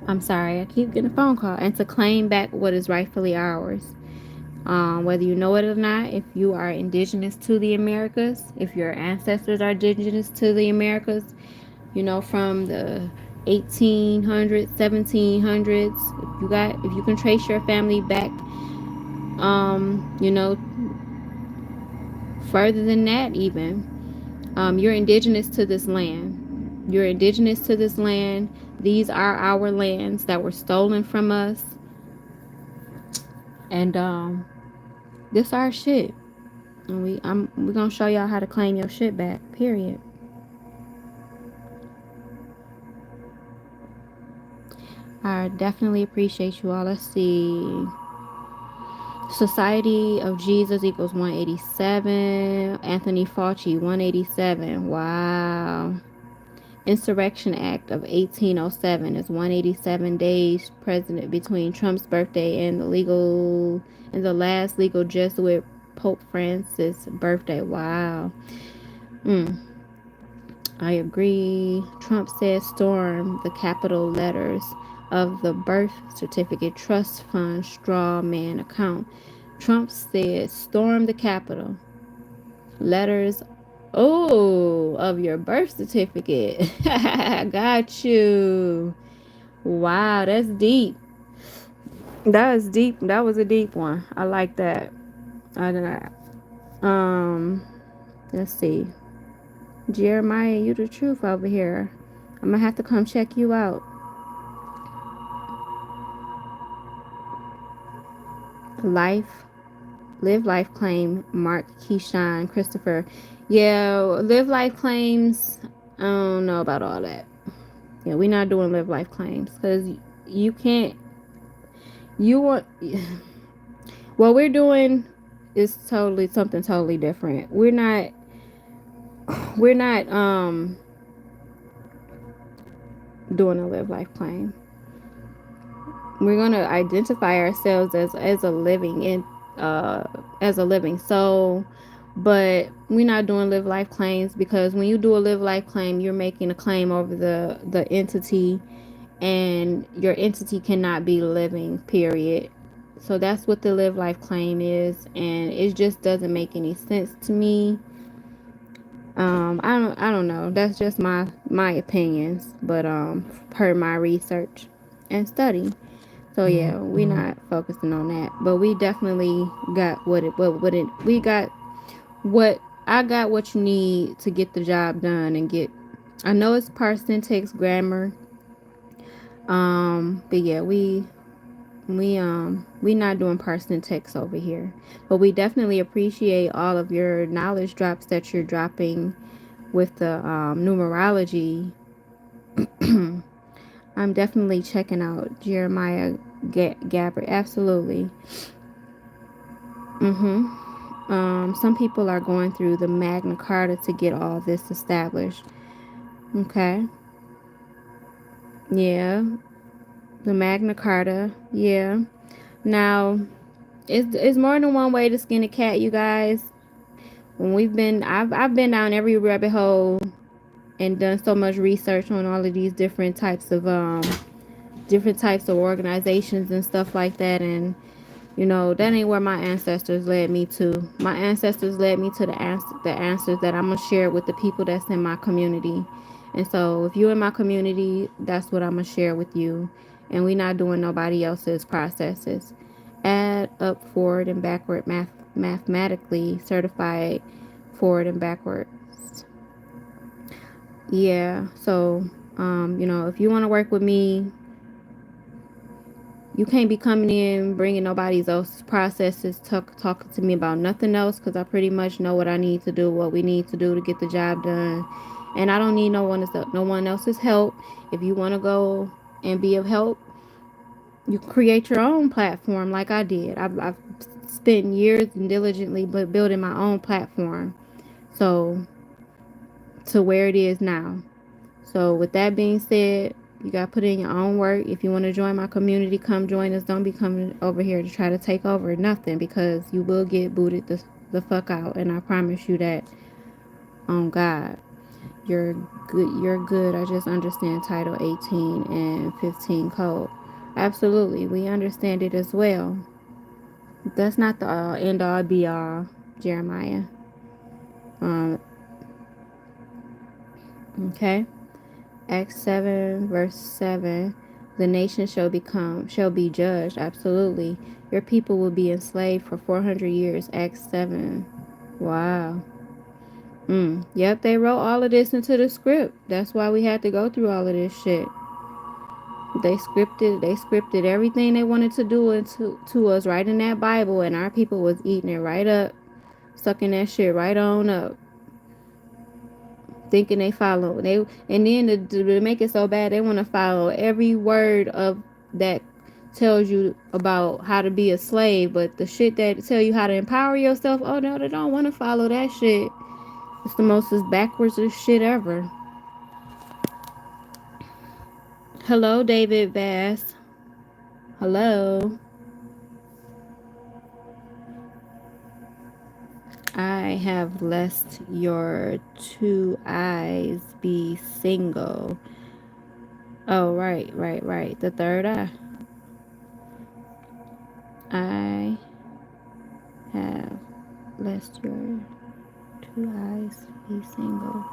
I keep getting a phone call, and to claim back what is rightfully ours. Whether you know it or not, if you are indigenous to the Americas, if your ancestors are indigenous to the Americas, from the 1800s, 1700s, if you can trace your family back, further than that even, you're indigenous to this land. You're indigenous to this land. These are our lands that were stolen from us. And this our shit. And we're gonna show y'all how to claim your shit back. Period. I definitely appreciate you all. Let's see. Society of Jesus equals 187. Anthony Fauci 187. Wow. Insurrection Act of 1807 is 187 days president between Trump's birthday and the last legal Jesuit Pope Francis' birthday. Wow. I agree. Trump said storm the capital letters of the birth certificate trust fund straw man account. Trump said storm the capital letters of your birth certificate. Got you. Wow, that's deep. That is deep. That was a deep one. I like that. Let's see. Jeremiah, you the truth over here. I'm gonna have to come check you out. Live life claim, Mark, Keyshawn, Christopher. Yeah, live life claims, I don't know about all that. Yeah, we're not doing live life claims, because you can't, what we're doing is something totally different. We're not doing a live life claim. We're gonna identify ourselves as a living soul, but we're not doing live life claims, because when you do a live life claim, you're making a claim over the entity, and your entity cannot be living, period. So that's what the live life claim is, and it just doesn't make any sense to me. I don't know. That's just my opinions, but per my research and study. So yeah, we're not focusing on that, but we definitely got I got what you need to get the job done and get I know it's parsing text grammar. But yeah, we not doing parsing text over here. But we definitely appreciate all of your knowledge drops that you're dropping with the numerology. I'm definitely checking out Jeremiah Gabbard. Absolutely. Some people are going through the Magna Carta to get all this established. Okay. Yeah. The Magna Carta. Yeah. Now, it's more than one way to skin a cat, you guys. When I've been down every rabbit hole and done so much research on all of these different types of organizations and stuff like that, and that ain't where my ancestors led me to. My ancestors led me to the answers that I'm gonna share with the people that's in my community. And so if you're in my community, that's what I'm gonna share with you. And we not doing nobody else's processes. Add up, forward, and backward mathematically certified forward and backwards. Yeah. So if you want to work with me, you can't be coming in bringing nobody's else's processes, talking to me about nothing else, because I pretty much know what I need to do, what we need to do to get the job done, and I don't need no one else's help. If you want to go and be of help, you create your own platform, like I did. I've spent years and diligently building my own platform, so to where it is now. So with that being said, you got to put in your own work. If you want to join my community, come join us. Don't be coming over here to try to take over nothing, because you will get booted the fuck out. And I promise you that on God. You're good. You're good. I just understand Title 18 and 15 code. Absolutely. We understand it as well. That's not the end all be all, Jeremiah. Um, okay. Acts 7 verse 7, the nation shall be judged. Absolutely. Your people will be enslaved for 400 years. Acts 7. Wow. Yep, they wrote all of this into the script. That's why we had to go through all of this shit. They scripted everything they wanted to do to us right in that Bible, and our people was eating it right up, sucking that shit right on up, thinking they follow and then to make it so bad, they want to follow every word of that tells you about how to be a slave, but the shit that tell you how to empower yourself, oh no, they don't want to follow that shit. It's the most backwards shit ever. Hello, David Bass. Hello. I have lest your two eyes be single. Oh, right. The third eye. I have lest your two eyes be single.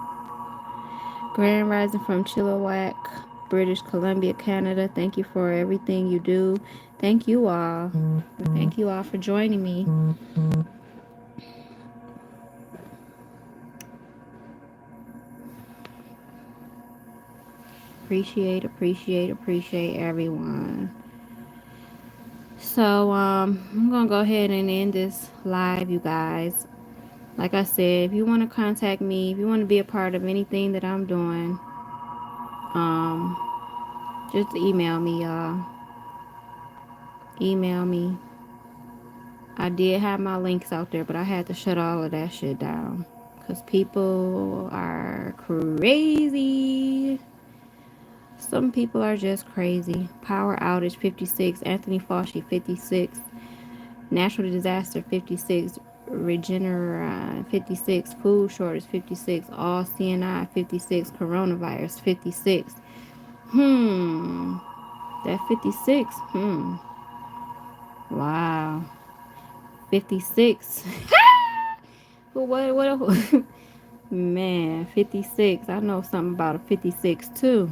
Grand Rising from Chilliwack, British Columbia, Canada. Thank you for everything you do. Thank you all. Thank you all for joining me. Appreciate everyone. So I'm gonna go ahead and end this live, you guys. Like I said, if you want to contact me, if you want to be a part of anything that I'm doing, um, just email me, y'all. Email me. I did have my links out there, but I had to shut all of that shit down because people are crazy. Some people are just crazy. Power outage 56, Anthony Fauci 56, natural disaster 56, Regeneron 56, food shortage 56, all CNI 56, coronavirus 56. That 56. Wow. 56. what man, 56. I know something about a 56 too.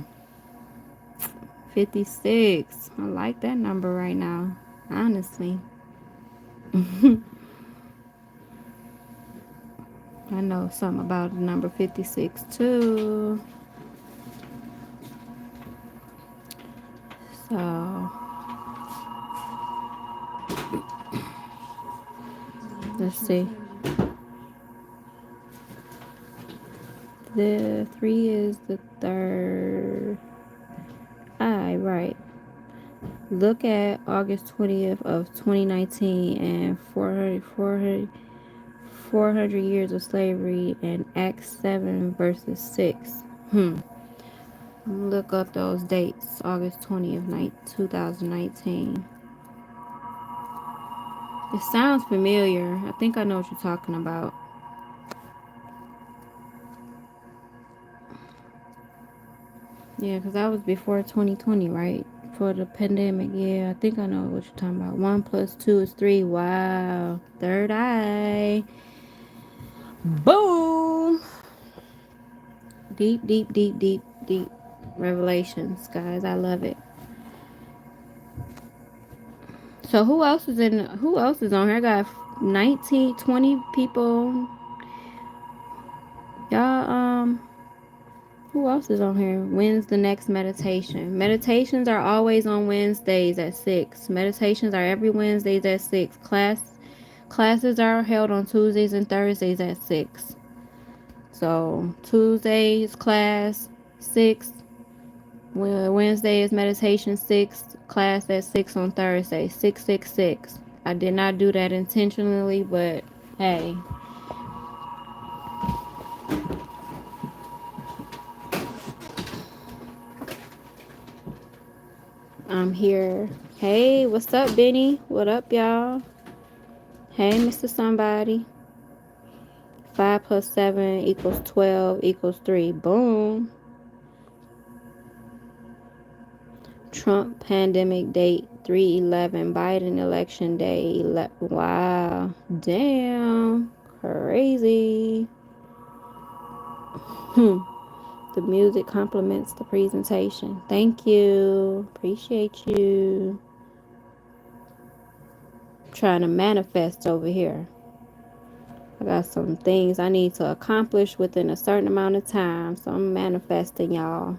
56. I like that number right now, honestly. I know something about the number 56 too. So let's see. The 3 is the third. Right. Look at August 20th of 2019 and 400 years of slavery and Acts 7 verses 6. Look up those dates. August 20th, 2019. It sounds familiar. I think I know what you're talking about. Yeah, because that was before 2020, right? For the pandemic. Yeah, I think I know what you're talking about. 1 plus 2 is 3. Wow. Third eye. Boom. Deep, deep, deep, deep, deep revelations, guys. I love it. So who else is on here? I got 19, 20 people. Y'all, who else is on here? When's the next meditation? Meditations are always on Wednesdays at 6. Meditations are every Wednesdays at 6. Classes are held on Tuesdays and Thursdays at 6. So Tuesdays class 6. Wednesday is meditation 6. Class at 6 on Thursday. 666. I did not do that intentionally, but hey. I'm here. Hey, what's up, Benny? What up, y'all? Hey, Mr. Somebody. 5 plus 7 equals 12 equals 3. Boom. Trump pandemic date 3/11. Biden election day. Wow. Damn. Crazy. The music complements the presentation. Thank you. Appreciate you. I'm trying to manifest over here. I got some things I need to accomplish within a certain amount of time. So I'm manifesting, y'all.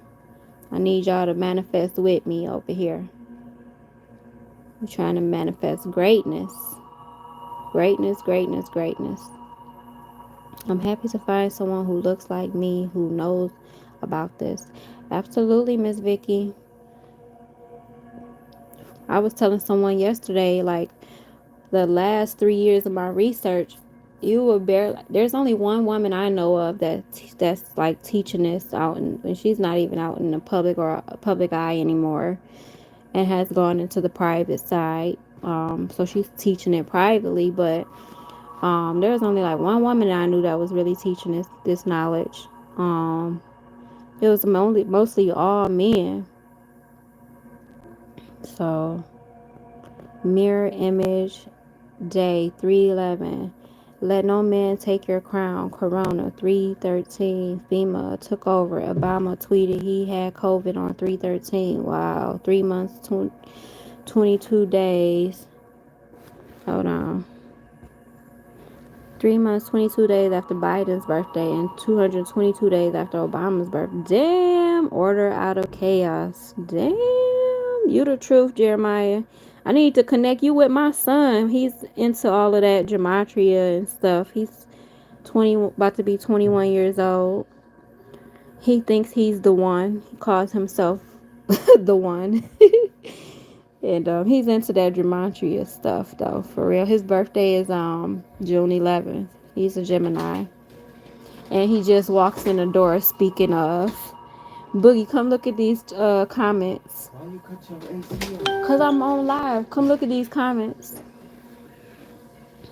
I need y'all to manifest with me over here. I'm trying to manifest greatness. Greatness, greatness, greatness. I'm happy to find someone who looks like me, who knows about this. Absolutely, Miss Vicky. I was telling someone yesterday, like, the last 3 years of my research, you will barely, there's only one woman I know of that's like teaching this out, and she's not even out in the public or public eye anymore, and has gone into the private side. So she's teaching it privately, but there's only like one woman I knew that was really teaching this knowledge. It was mostly all men. So mirror image day 311. Let no man take your crown. Corona 313. FEMA took over. Obama tweeted he had COVID on 313. Wow. 3 months, 22 days. Hold on. 3 months, 22 days after Biden's birthday and 222 days after Obama's birthday. Damn. Order out of chaos. Damn. You the truth, Jeremiah. I need to connect you with my son. He's into all of that gematria and stuff. He's about to be 21 years old. He thinks he's the one. He calls himself the one. And he's into that gematria stuff, though, for real. His birthday is June 11th. He's a Gemini. And he just walks in the door, speaking of. Boogie, come look at these comments. Why you cut your AC? Because I'm on live. Come look at these comments.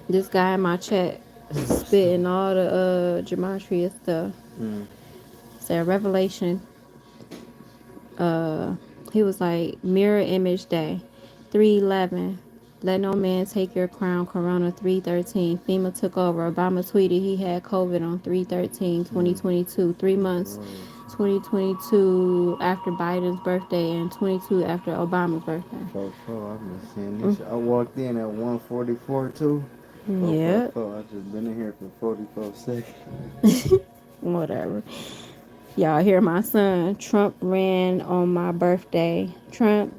This guy in my chat spitting all the gematria stuff. Said Revelation. He was like, mirror image day 311. Let no man take your crown. Corona 313. FEMA took over. Obama tweeted he had COVID on 3/13/2022. 3 months, 2022 after Biden's birthday and 22 after Obama's birthday. I've been seeing this. I walked in at 1:44 too. Yeah. I just been in here for 44 seconds. Whatever. Y'all hear my son? Trump ran on my birthday. Trump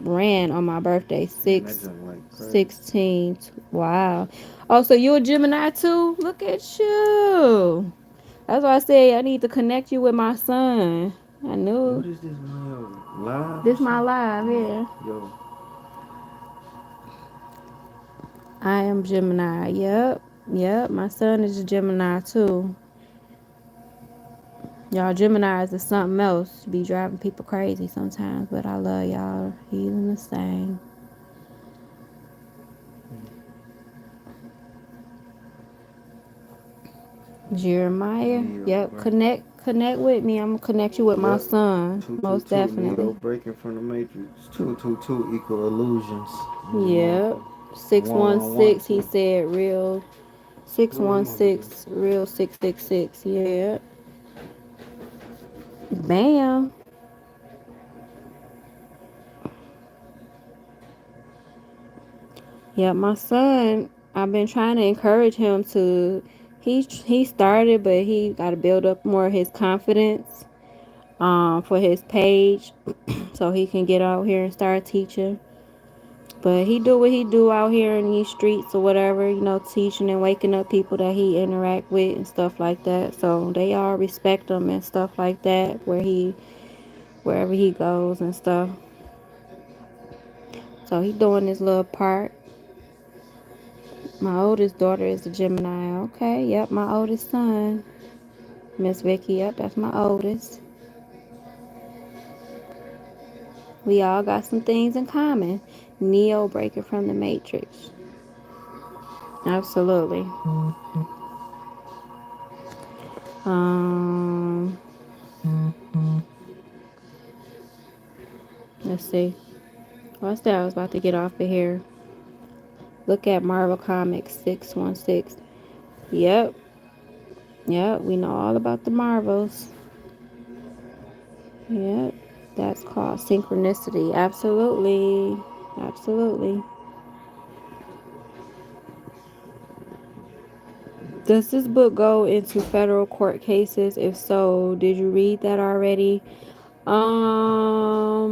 ran on my birthday. And that just like crazy. 16. Wow. Oh, so you a Gemini too? Look at you. That's why I said I need to connect you with my son. I knew. What is this, man? Live? This my live, yeah. Yo. I am Gemini. Yep. My son is a Gemini too. Y'all Geminis is something else. Be driving people crazy sometimes, but I love y'all. He's the same. Jeremiah. Yep. Connect with me. I'm gonna connect you with my son. Most 222 definitely. Neo breaking from the matrix. 222 equal illusions. Yep. One on one 616. He too. said real. 616 real 666. Yeah. Bam. Yeah, my son, I've been trying to encourage him to he started, but he got to build up more of his confidence for his page so he can get out here and start teaching. But he do what he do out here in these streets or whatever, teaching and waking up people that he interact with and stuff like that. So they all respect him and stuff like that wherever he goes and stuff. So he doing his little part. My oldest daughter is a Gemini. Okay, yep, my oldest son. Miss Vicky, yep, that's my oldest. We all got some things in common. Neo breaker from the Matrix. Absolutely. Um, let's see. What's that? I was about to get off of here. Look at Marvel Comics 616. Yep. Yep, we know all about the Marvels. Yep. That's called synchronicity. Absolutely. Absolutely. Does this book go into federal court cases? If so, did you read that already? Yeah,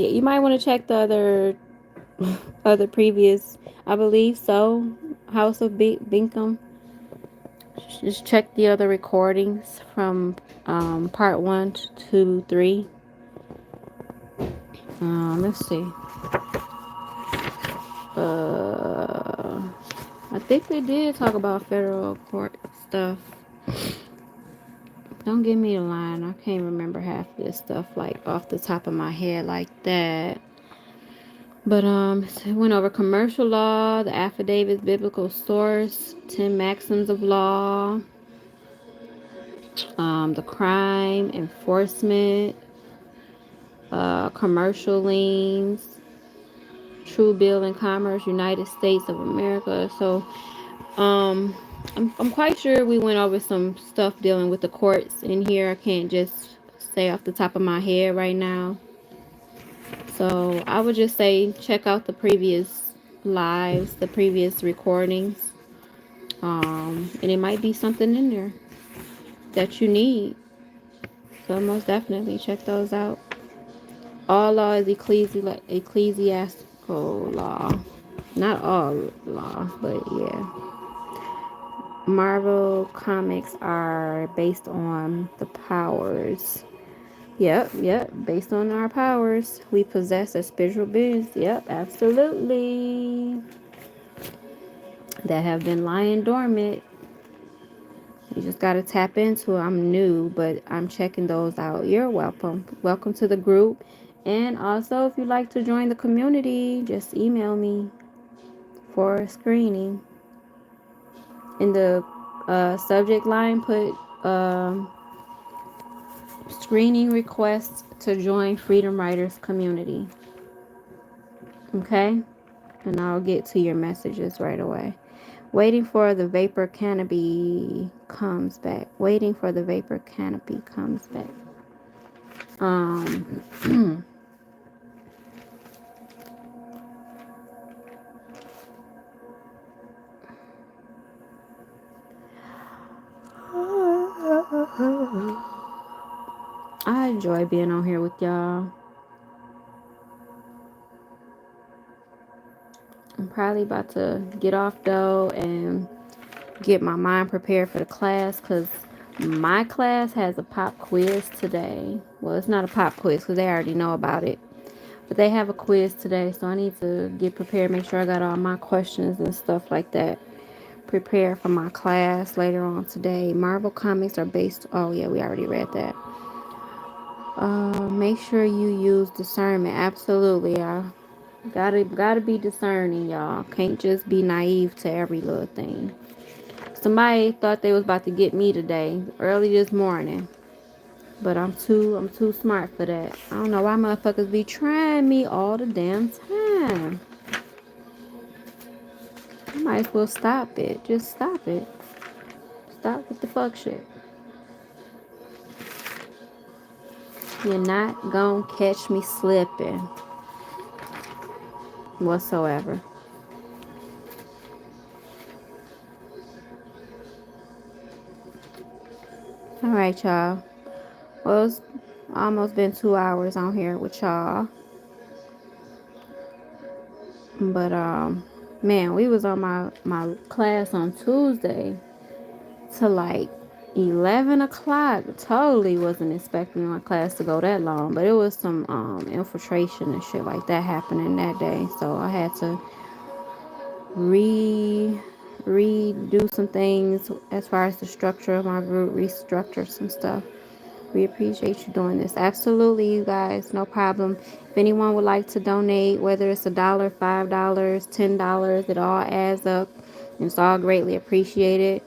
you might want to check the other previous, I believe so. House of Binkham. Just check the other recordings from part 1 to 3. Let's see. I think we did talk about federal court stuff. Don't give me a line. I can't remember half this stuff like off the top of my head like that. But it went over commercial law, the affidavits, biblical source, 10 maxims of law, the crime enforcement, commercial liens, true bill in commerce, United States of America. So I'm quite sure we went over some stuff dealing with the courts in here. I can't just say off the top of my head right now. So I would just say check out the previous lives, the previous recordings. And it might be something in there that you need. So most definitely check those out. All law is ecclesiastical law. Not all law, but yeah. Marvel comics are based on the powers. Yep. Based on our powers we possess as spiritual beings. Yep, absolutely. That have been lying dormant. You just got to tap into it. I'm new, but I'm checking those out. You're welcome. Welcome to the group. And also, if you'd like to join the community, just email me for a screening. In the subject line, put screening request to join Freedom Writers community. Okay? And I'll get to your messages right away. Waiting for the vapor canopy comes back. Waiting for the vapor canopy comes back. enjoy being on here with y'all. I'm probably about to get off though and get my mind prepared for the class, because my class has a pop quiz today. Well, it's not a pop quiz because they already know about it, but they have a quiz today, so I need to get prepared, make sure I got all my questions and stuff like that prepare for my class later on today. Marvel comics are based, oh yeah, we already read that. Make sure you use discernment. Absolutely. I gotta be discerning, y'all. Can't just be naive to every little thing. Somebody thought they was about to get me today, early this morning. But I'm too smart for that. I don't know why motherfuckers be trying me all the damn time. I might as well stop it. Just stop it. Stop with the fuck shit. You're not gonna catch me slipping whatsoever. Alright, y'all. Well, it's almost been 2 hours on here with y'all. But man, we was on my class on Tuesday to like 11 o'clock. Totally wasn't expecting my class to go that long, but it was some infiltration and shit like that happening that day, so I had to redo some things as far as the structure of my group, restructure some stuff. We appreciate you doing this. Absolutely, you guys, no problem. If anyone would like to donate, whether it's $1, $5, $10, it all adds up, and it's all greatly appreciated.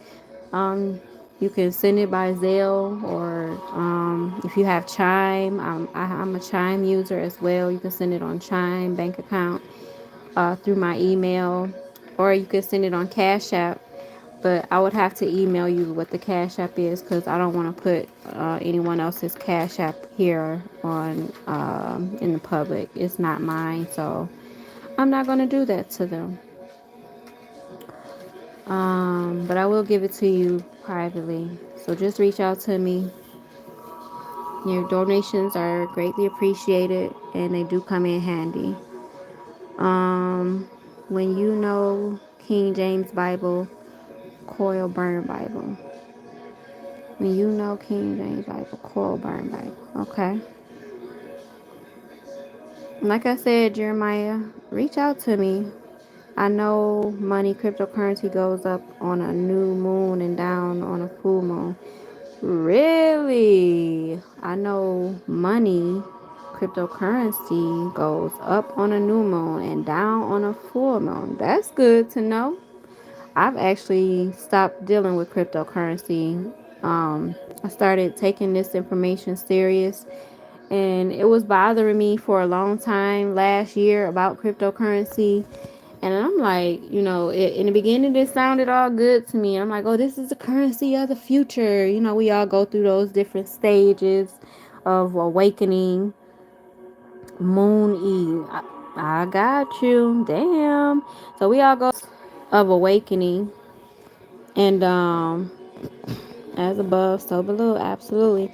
You can send it by Zelle, or if you have Chime, I'm a Chime user as well. You can send it on Chime bank account, through my email, or you can send it on Cash App. But I would have to email you what the Cash App is, because I don't want to put anyone else's Cash App here on in the public. It's not mine, so I'm not going to do that to them. But I will give it to you privately. So just reach out to me. Your donations are greatly appreciated, and they do come in handy. When you know King James Bible, Coil Burn Bible. When you know King James Bible, Coil Burn Bible. Okay. Like I said, Jeremiah, reach out to me. I know money, cryptocurrency goes up on a new moon and down on a full moon. Really? I know money, cryptocurrency goes up on a new moon and down on a full moon. That's good to know. I've actually stopped dealing with cryptocurrency. I started taking this information serious, and it was bothering me for a long time last year about cryptocurrency. And I'm like, in the beginning, it sounded all good to me. I'm like, oh, this is the currency of the future. We all go through those different stages of awakening. Moon Eve. I got you. Damn. So we all go of awakening. And as above, so below. Absolutely.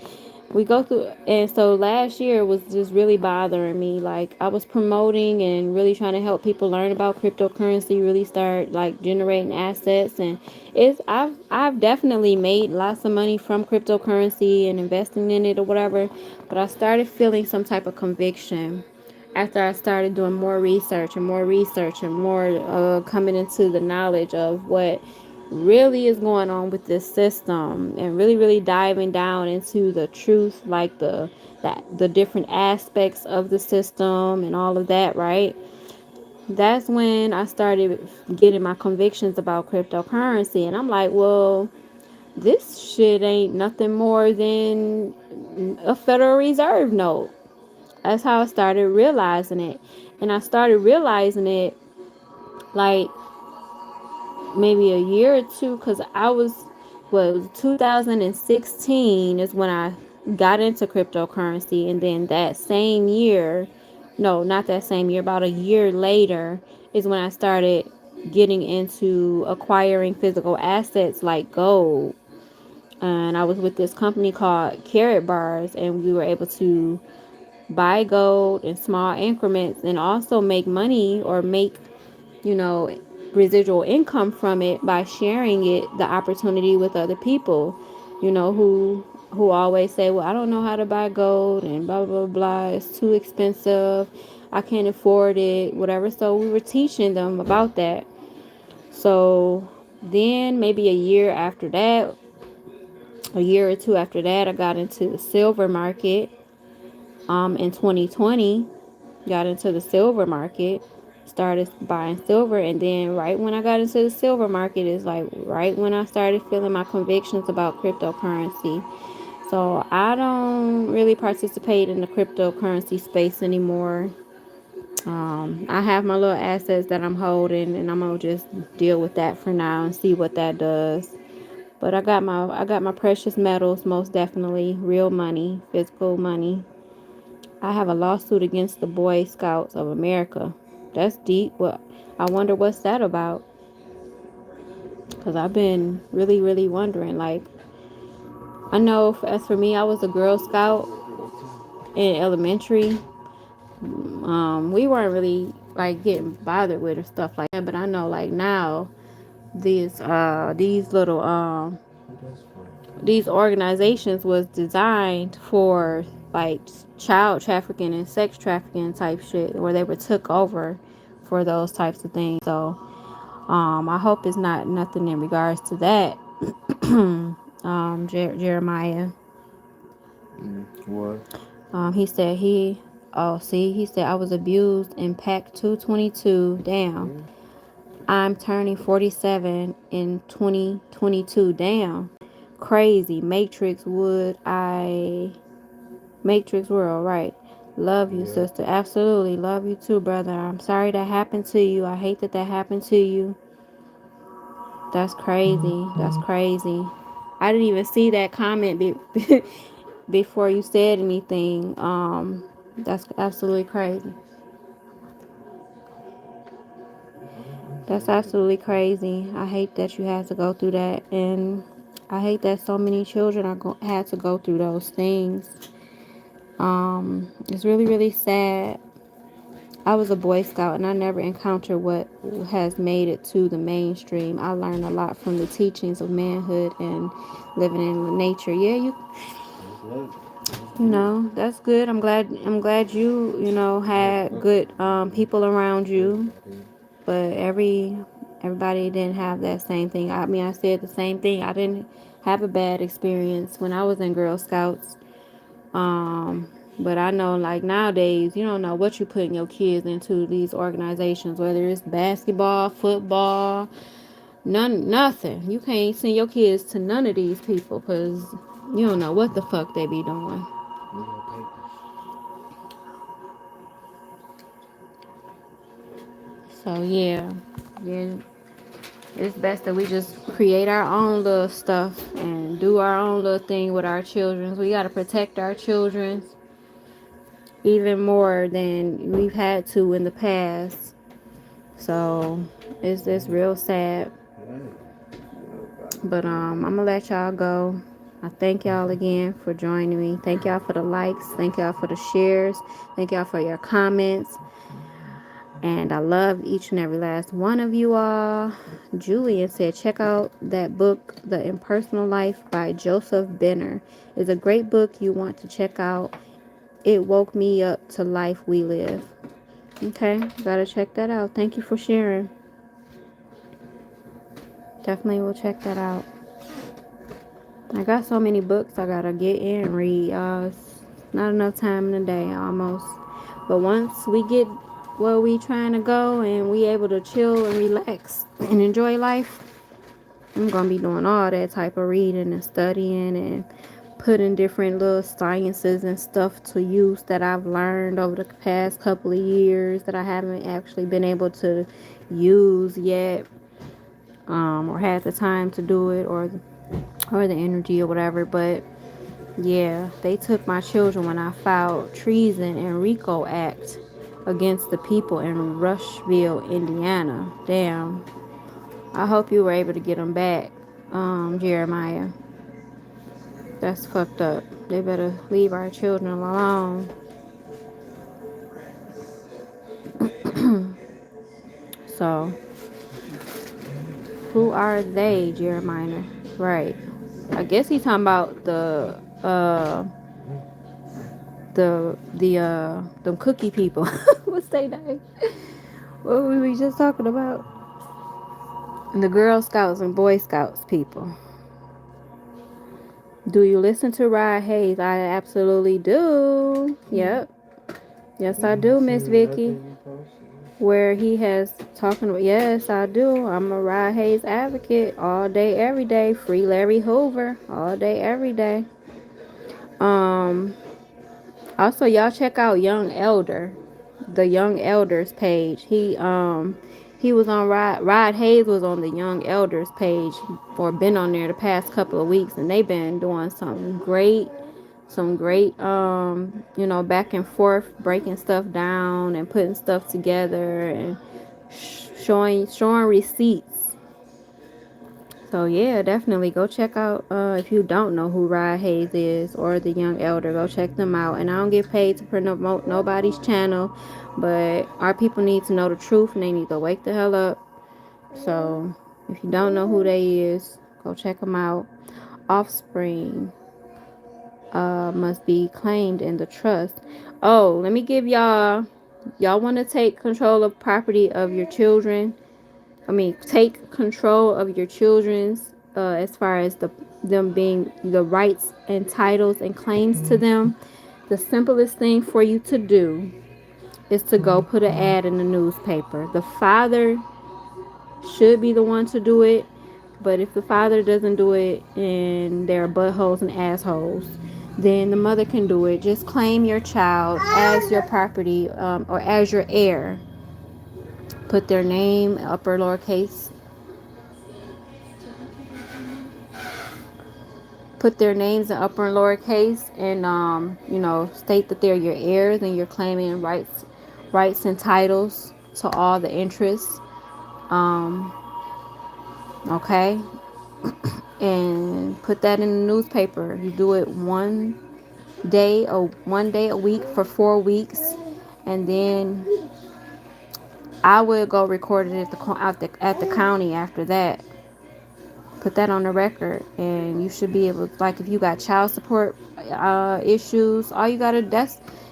We go through, and so last year was just really bothering me. Like, I was promoting and really trying to help people learn about cryptocurrency, really start like generating assets. And I've definitely made lots of money from cryptocurrency and investing in it or whatever, but I started feeling some type of conviction after I started doing more research and more coming into the knowledge of what really is going on with this system, and really diving down into the truth, like the different aspects of the system and all of that, right? That's when I started getting my convictions about cryptocurrency, and I'm like, well, this shit ain't nothing more than a Federal Reserve note. That's how I started realizing it. And I started realizing it like maybe a year or two, because I was, 2016 is when I got into cryptocurrency. And then that same year, no, not that same year, about a year later is when I started getting into acquiring physical assets like gold. and I was with this company called Carrot Bars, and we were able to buy gold in small increments and also make money or make, you know, residual income from it by sharing it, the opportunity with other people, you know, who always say, well, I don't know how to buy gold and blah blah blah, it's too expensive, I can't afford it, whatever. So we were teaching them about that. So then maybe a year or two after that, I got into the silver market. In 2020, got into the silver market, started buying silver, and then right when I got into the silver market is like right when I started feeling my convictions about cryptocurrency. So I don't really participate in the cryptocurrency space anymore. I have my little assets that I'm holding, and I'm gonna just deal with that for now and see what that does. But I got my precious metals, most definitely real money, physical money. I have a lawsuit against the Boy Scouts of America. That's deep. Well, I wonder what's that about. Because I've been really, really wondering. Like, I know as for me, I was a Girl Scout in elementary. We weren't really like getting bothered with or stuff like that. But I know like now these little these organizations was designed for like child trafficking and sex trafficking type shit, where they were took over for those types of things. So I hope it's not nothing in regards to that. Jeremiah, What? he said he said I was abused in pack 222. Damn. Yeah. I'm turning 47 in 2022. Damn. Crazy. Matrix World, right. Love you, Yeah. sister. Absolutely. Love you too, brother. I'm sorry that happened to you. I hate that happened to you. That's crazy. That's crazy. I didn't even see that comment before you said anything. That's absolutely crazy. That's absolutely crazy. I hate that you had to go through that, and I hate that so many children had to go through those things. It's really, really sad. I was a Boy Scout and I never encountered what has made it to the mainstream. I learned a lot from the teachings of manhood and living in nature. Yeah, you know, that's good. I'm glad you know, had good people around you, but everybody didn't have that same thing. I mean, I said the same thing. I didn't have a bad experience when I was in Girl Scouts. But I know like nowadays, you don't know what you're putting your kids into these organizations, whether it's basketball, football, nothing. You can't send your kids to none of these people because you don't know what the fuck they be doing. So yeah, it's best that we just create our own little stuff and do our own little thing with our children. We gotta protect our children even more than we've had to in the past. So it's real sad. But I'm gonna let y'all go. I thank y'all again for joining me. Thank y'all for the likes. Thank y'all for the shares. Thank y'all for your comments. And I love each and every last one of you all. Julian said, check out that book, The Impersonal Life by Joseph Benner. It's a great book you want to check out. It woke me up to life we live. Okay, gotta check that out. Thank you for sharing. Definitely will check that out. I got so many books I gotta get in and read. It's not enough time in the day almost. But once we get where we trying to go and we able to chill and relax and enjoy life, I'm gonna be doing all that type of reading and studying and putting different little sciences and stuff to use that I've learned over the past couple of years that I haven't actually been able to use yet, or had the time to do it, or the energy or whatever. But yeah, they took my children when I filed treason and RICO Act against the people in Rushville, Indiana. Damn. I hope you were able to get them back, Jeremiah. That's fucked up. They better leave our children alone. So, who are they, Jeremiah? Right. I guess he's talking about the cookie people. What's their name? What were we just talking about? The Girl Scouts and Boy Scouts people. Do you listen to Rod Hayes? I absolutely do. Yep. Yes, I do, Miss Vicky. Where he has talking about, yes, I do. I'm a Rod Hayes advocate all day, every day. Free Larry Hoover all day, every day. Um, Also, y'all check out Young Elder, the Young Elders page. He was on Rod Hayes was on the Young Elders page, or been on there the past couple of weeks, and they've been doing some great back and forth, breaking stuff down and putting stuff together and showing receipts. So yeah, definitely go check out, if you don't know who Rod Hayes is or the Young Elder, go check them out. And I don't get paid to promote nobody's channel, but our people need to know the truth and they need to wake the hell up. So if you don't know who they is, go check them out. Offspring must be claimed in the trust. Oh, let me give y'all want to take control of property of your children. Take control of your children's, as far as them being the rights and titles and claims to them. The simplest thing for you to do is to go put an ad in the newspaper. The father should be the one to do it, but if the father doesn't do it and they're buttholes and assholes, then the mother can do it. Just claim your child as your property, or as your heir. Put their name, upper lowercase, put their names in upper and lowercase, and state that they're your heirs and you're claiming rights and titles to all the interests. Okay, and put that in the newspaper. You do it one day a week for 4 weeks, and then I would go record it at the county after that. Put that on the record, and you should be able, like, if you got child support issues, all you gotta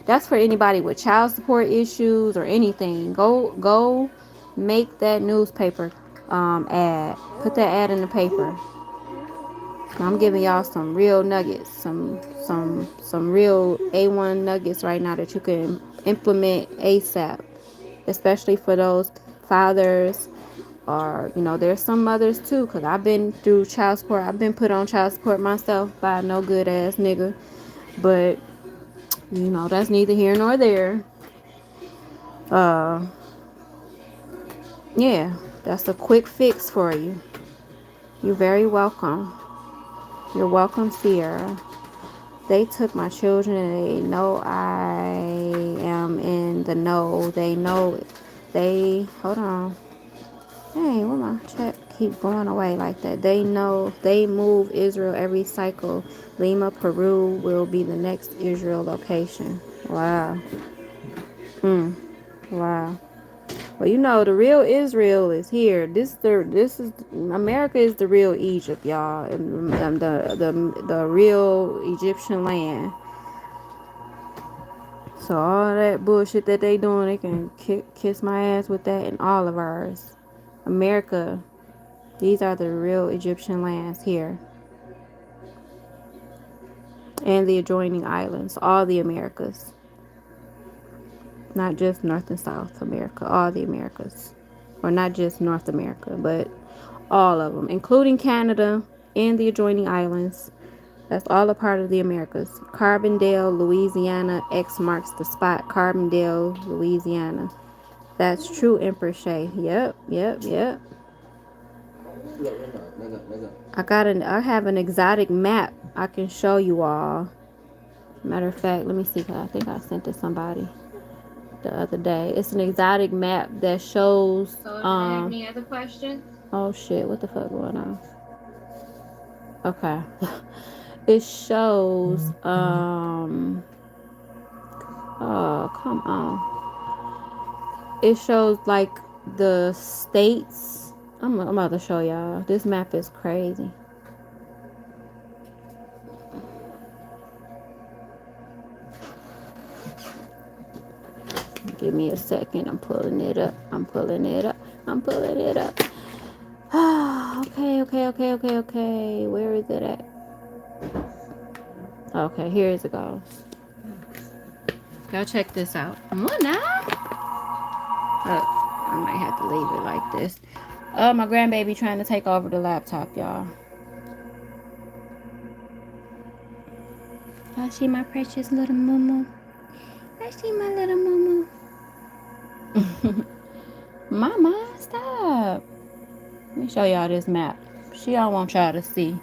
that's for anybody with child support issues or anything. Go make that newspaper ad. Put that ad in the paper. I'm giving y'all some real nuggets, some real A1 nuggets right now that you can implement ASAP, especially for those fathers, or there's some mothers too, because I've been through child support. I've been put on child support myself by no good ass nigga, but that's neither here nor there. Yeah, that's a quick fix for you. You're very welcome. You're welcome, Sierra. They took my children and they know I am in the know. They know. Hold on. Hey, where my check keep going away like that? They know. They move Israel every cycle. Lima, Peru will be the next Israel location. Wow. Wow. Well, the real Israel is here. This is America is the real Egypt, y'all, and the real Egyptian land. So all that bullshit that they doing, they can kiss my ass with that and all of ours. America, these are the real Egyptian lands here, and the adjoining islands, all the Americas, not just North and South America, all the Americas, or not just North America, but all of them, including Canada and the adjoining islands. That's all a part of the Americas. Carbondale, Louisiana. X marks the spot. Carbondale, Louisiana. That's true, Empress Shay. Yep. I have an exotic map I can show you all. Matter of fact, let me see. I think I sent it to somebody the other day. It's an exotic map that shows. So, any other questions? Oh shit! What the fuck going on? Okay. it shows, oh, come on. It shows like the states. I'm about to show y'all. This map is crazy. Give me a second. I'm pulling it up. I'm pulling it up. I'm pulling it up. Okay. Where is it at? Okay, here it goes. Y'all check this out. What now? I might have to leave it like this. Oh, my grandbaby trying to take over the laptop, y'all. I see my precious little moo. I see my little moo. Mama, stop. Let me show y'all this map. She don't want y'all to see.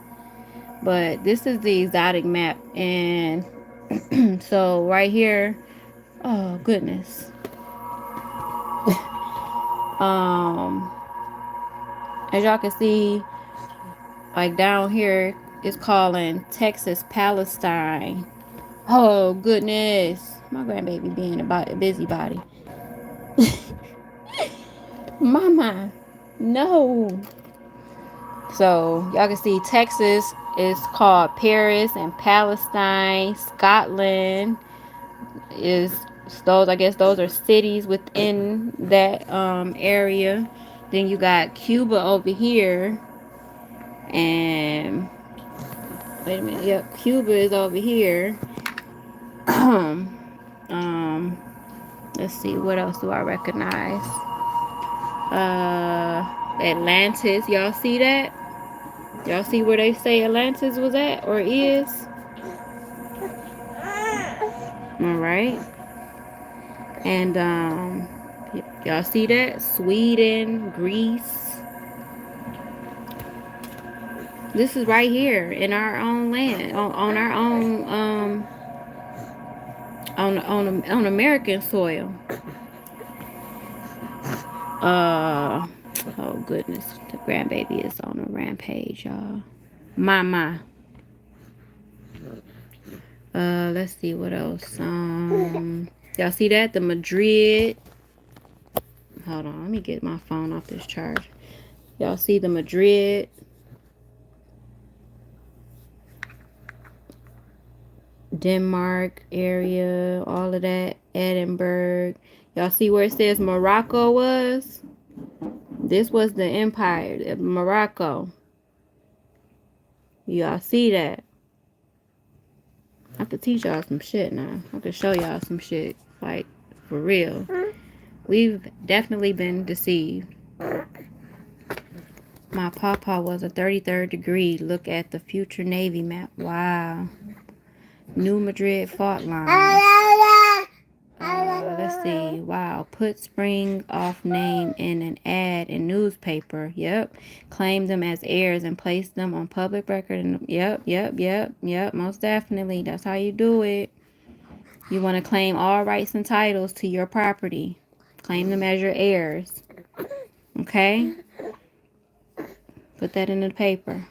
But this is the exotic map. And so right here, oh goodness. As y'all can see, like down here, it's calling Texas Palestine. Oh goodness. My grandbaby being a busybody. Mama, no. So y'all can see Texas is called Paris, and Palestine, Scotland is those. I guess those are cities within that area. Then you got Cuba over here, and wait a minute. Yep, Cuba is over here. Let's see, what else do I recognize? Atlantis. Y'all see that? Y'all see where they say Atlantis was at or is? All right. And y'all see that? Sweden, Greece. This is right here in our own land, on our own on American soil. Oh goodness, the grandbaby is on a rampage, y'all. Mama. Let's see what else. Y'all see that? The Madrid. Hold on, let me get my phone off this charge. Y'all see the Madrid. Denmark area, all of that. Edinburgh. Y'all see where it says Morocco was? This was the empire of Morocco. Y'all see that? I could teach y'all some shit now. I could show y'all some shit. Like, for real. We've definitely been deceived. My papa was a 33rd degree. Look at the future Navy map. Wow. New Madrid fault line. Let's see. Wow. Put Spring off name in an ad in newspaper. Yep. Claim them as heirs and place them on public record. And yep. Most definitely. That's how you do it. You want to claim all rights and titles to your property. Claim them as your heirs. Okay? Put that in the paper.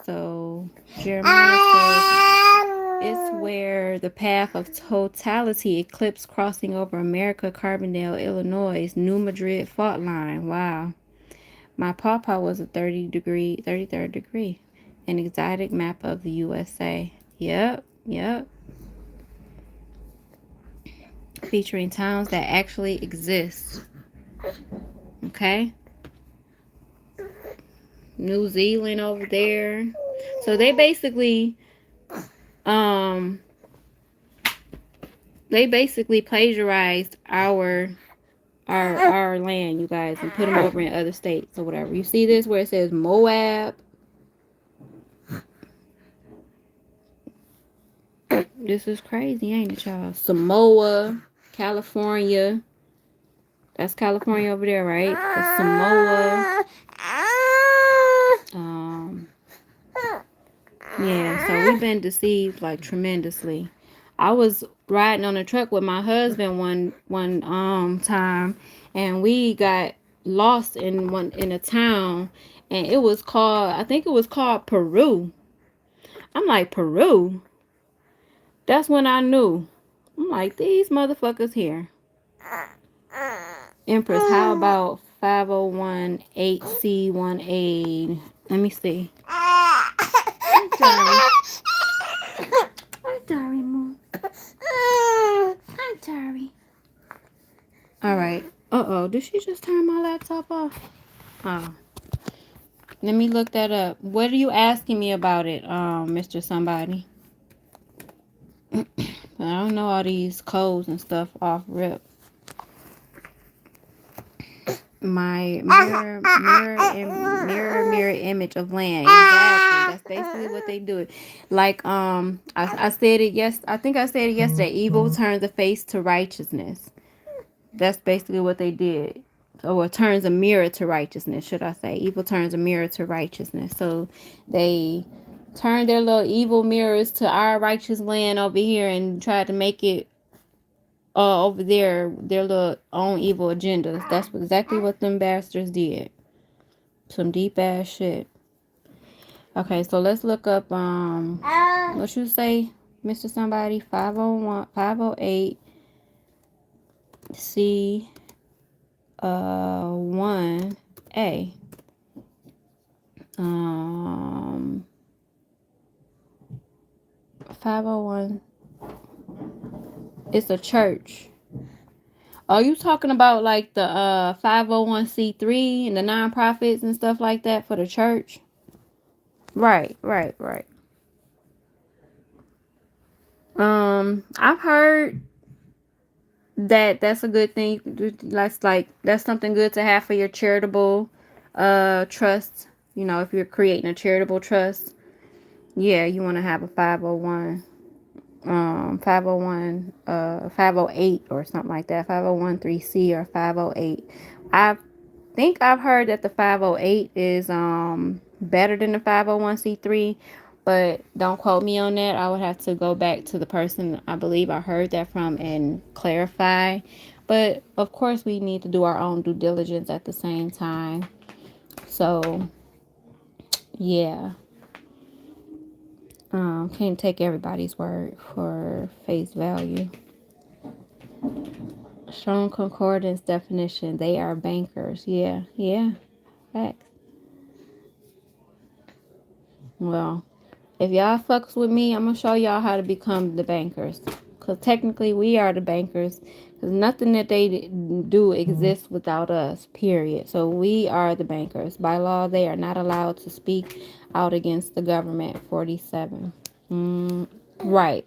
So Jeremiah says it's where the path of totality eclipse crossing over America, Carbondale, Illinois, New Madrid fault line. Wow. My papa was a 33rd degree. An exotic map of the USA. Yep. Featuring towns that actually exist. Okay? New Zealand over there. So they basically plagiarized our land, you guys, and put them over in other states or whatever. You see this where it says Moab? This is crazy, ain't it, y'all? Samoa, California. That's California over there, right? The Samoa. Yeah, so we've been deceived like tremendously. I was riding on a truck with my husband one time, and we got lost in a town, and I think it was called Peru. I'm like, Peru? That's when I knew. I'm like, these motherfuckers here. Empress, how about 501-8C18? Let me see. Hi, Dari. Hi, Dari, Moon. Hi, Dari. All right. Uh-oh. Did she just turn my laptop off? Oh. Let me look that up. What are you asking me about it, Mr. Somebody? I don't know all these codes and stuff off rip. My mirror image of land. Exactly. That's basically what they do. Like I said it I think I said it yesterday. Evil turns the face to righteousness. That's basically what they did. Or turns a mirror to righteousness, should I say. Evil turns a mirror to righteousness. So they turned their little evil mirrors to our righteous land over here and tried to make it over there their little own evil agendas. That's exactly what them bastards did. Some deep ass shit. Okay, so let's look up what you say, Mr. Somebody? 508 C 1A. 501. It's a church. Are you talking about like the 501c3 and the nonprofits and stuff like that for the church? Right. I've heard that that's a good thing. That's something good to have for your charitable trust. You know, if you're creating a charitable trust, yeah, you want to have a 501 508 or something like that. 501(c) or 508. I think I've heard that the 508 is better than the 501c3, but don't quote me on that. I would have to go back to the person I believe I heard that from and clarify. But of course we need to do our own due diligence at the same time. So yeah. Can't take everybody's word for face value. Strong concordance definition. They are bankers. Yeah. Facts. Well, if y'all fucks with me, I'm going to show y'all how to become the bankers. Because technically we are the bankers. Because nothing that they do exists without us, period. So we are the bankers. By law, they are not allowed to speak out against the government. 47. Right.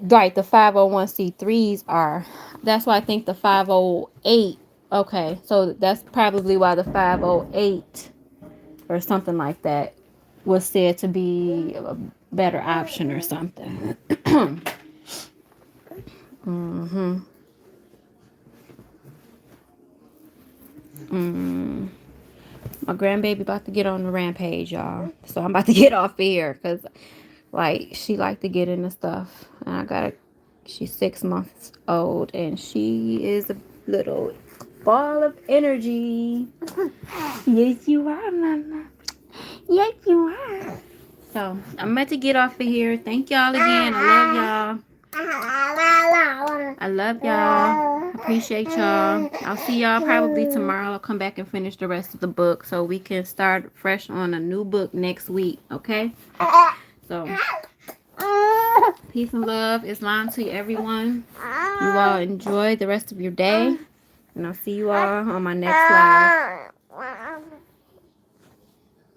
Right, the 501c3s are. That's why I think the 508. Okay, so that's probably why the 508 or something like that was said to be a better option or something. My grandbaby about to get on the rampage, y'all. So I'm about to get off here because, like, she like to get into stuff. And she's 6 months old and she is a little ball of energy. Yes, you are, Mama. Yes, you are. So I'm about to get off of here. Thank y'all again. I love y'all. I love y'all. Appreciate y'all. I'll see y'all probably tomorrow. I'll come back and finish the rest of the book so we can start fresh on a new book next week. Okay? So peace and love. Islam to everyone. You all enjoy the rest of your day. And I'll see you all on my next live.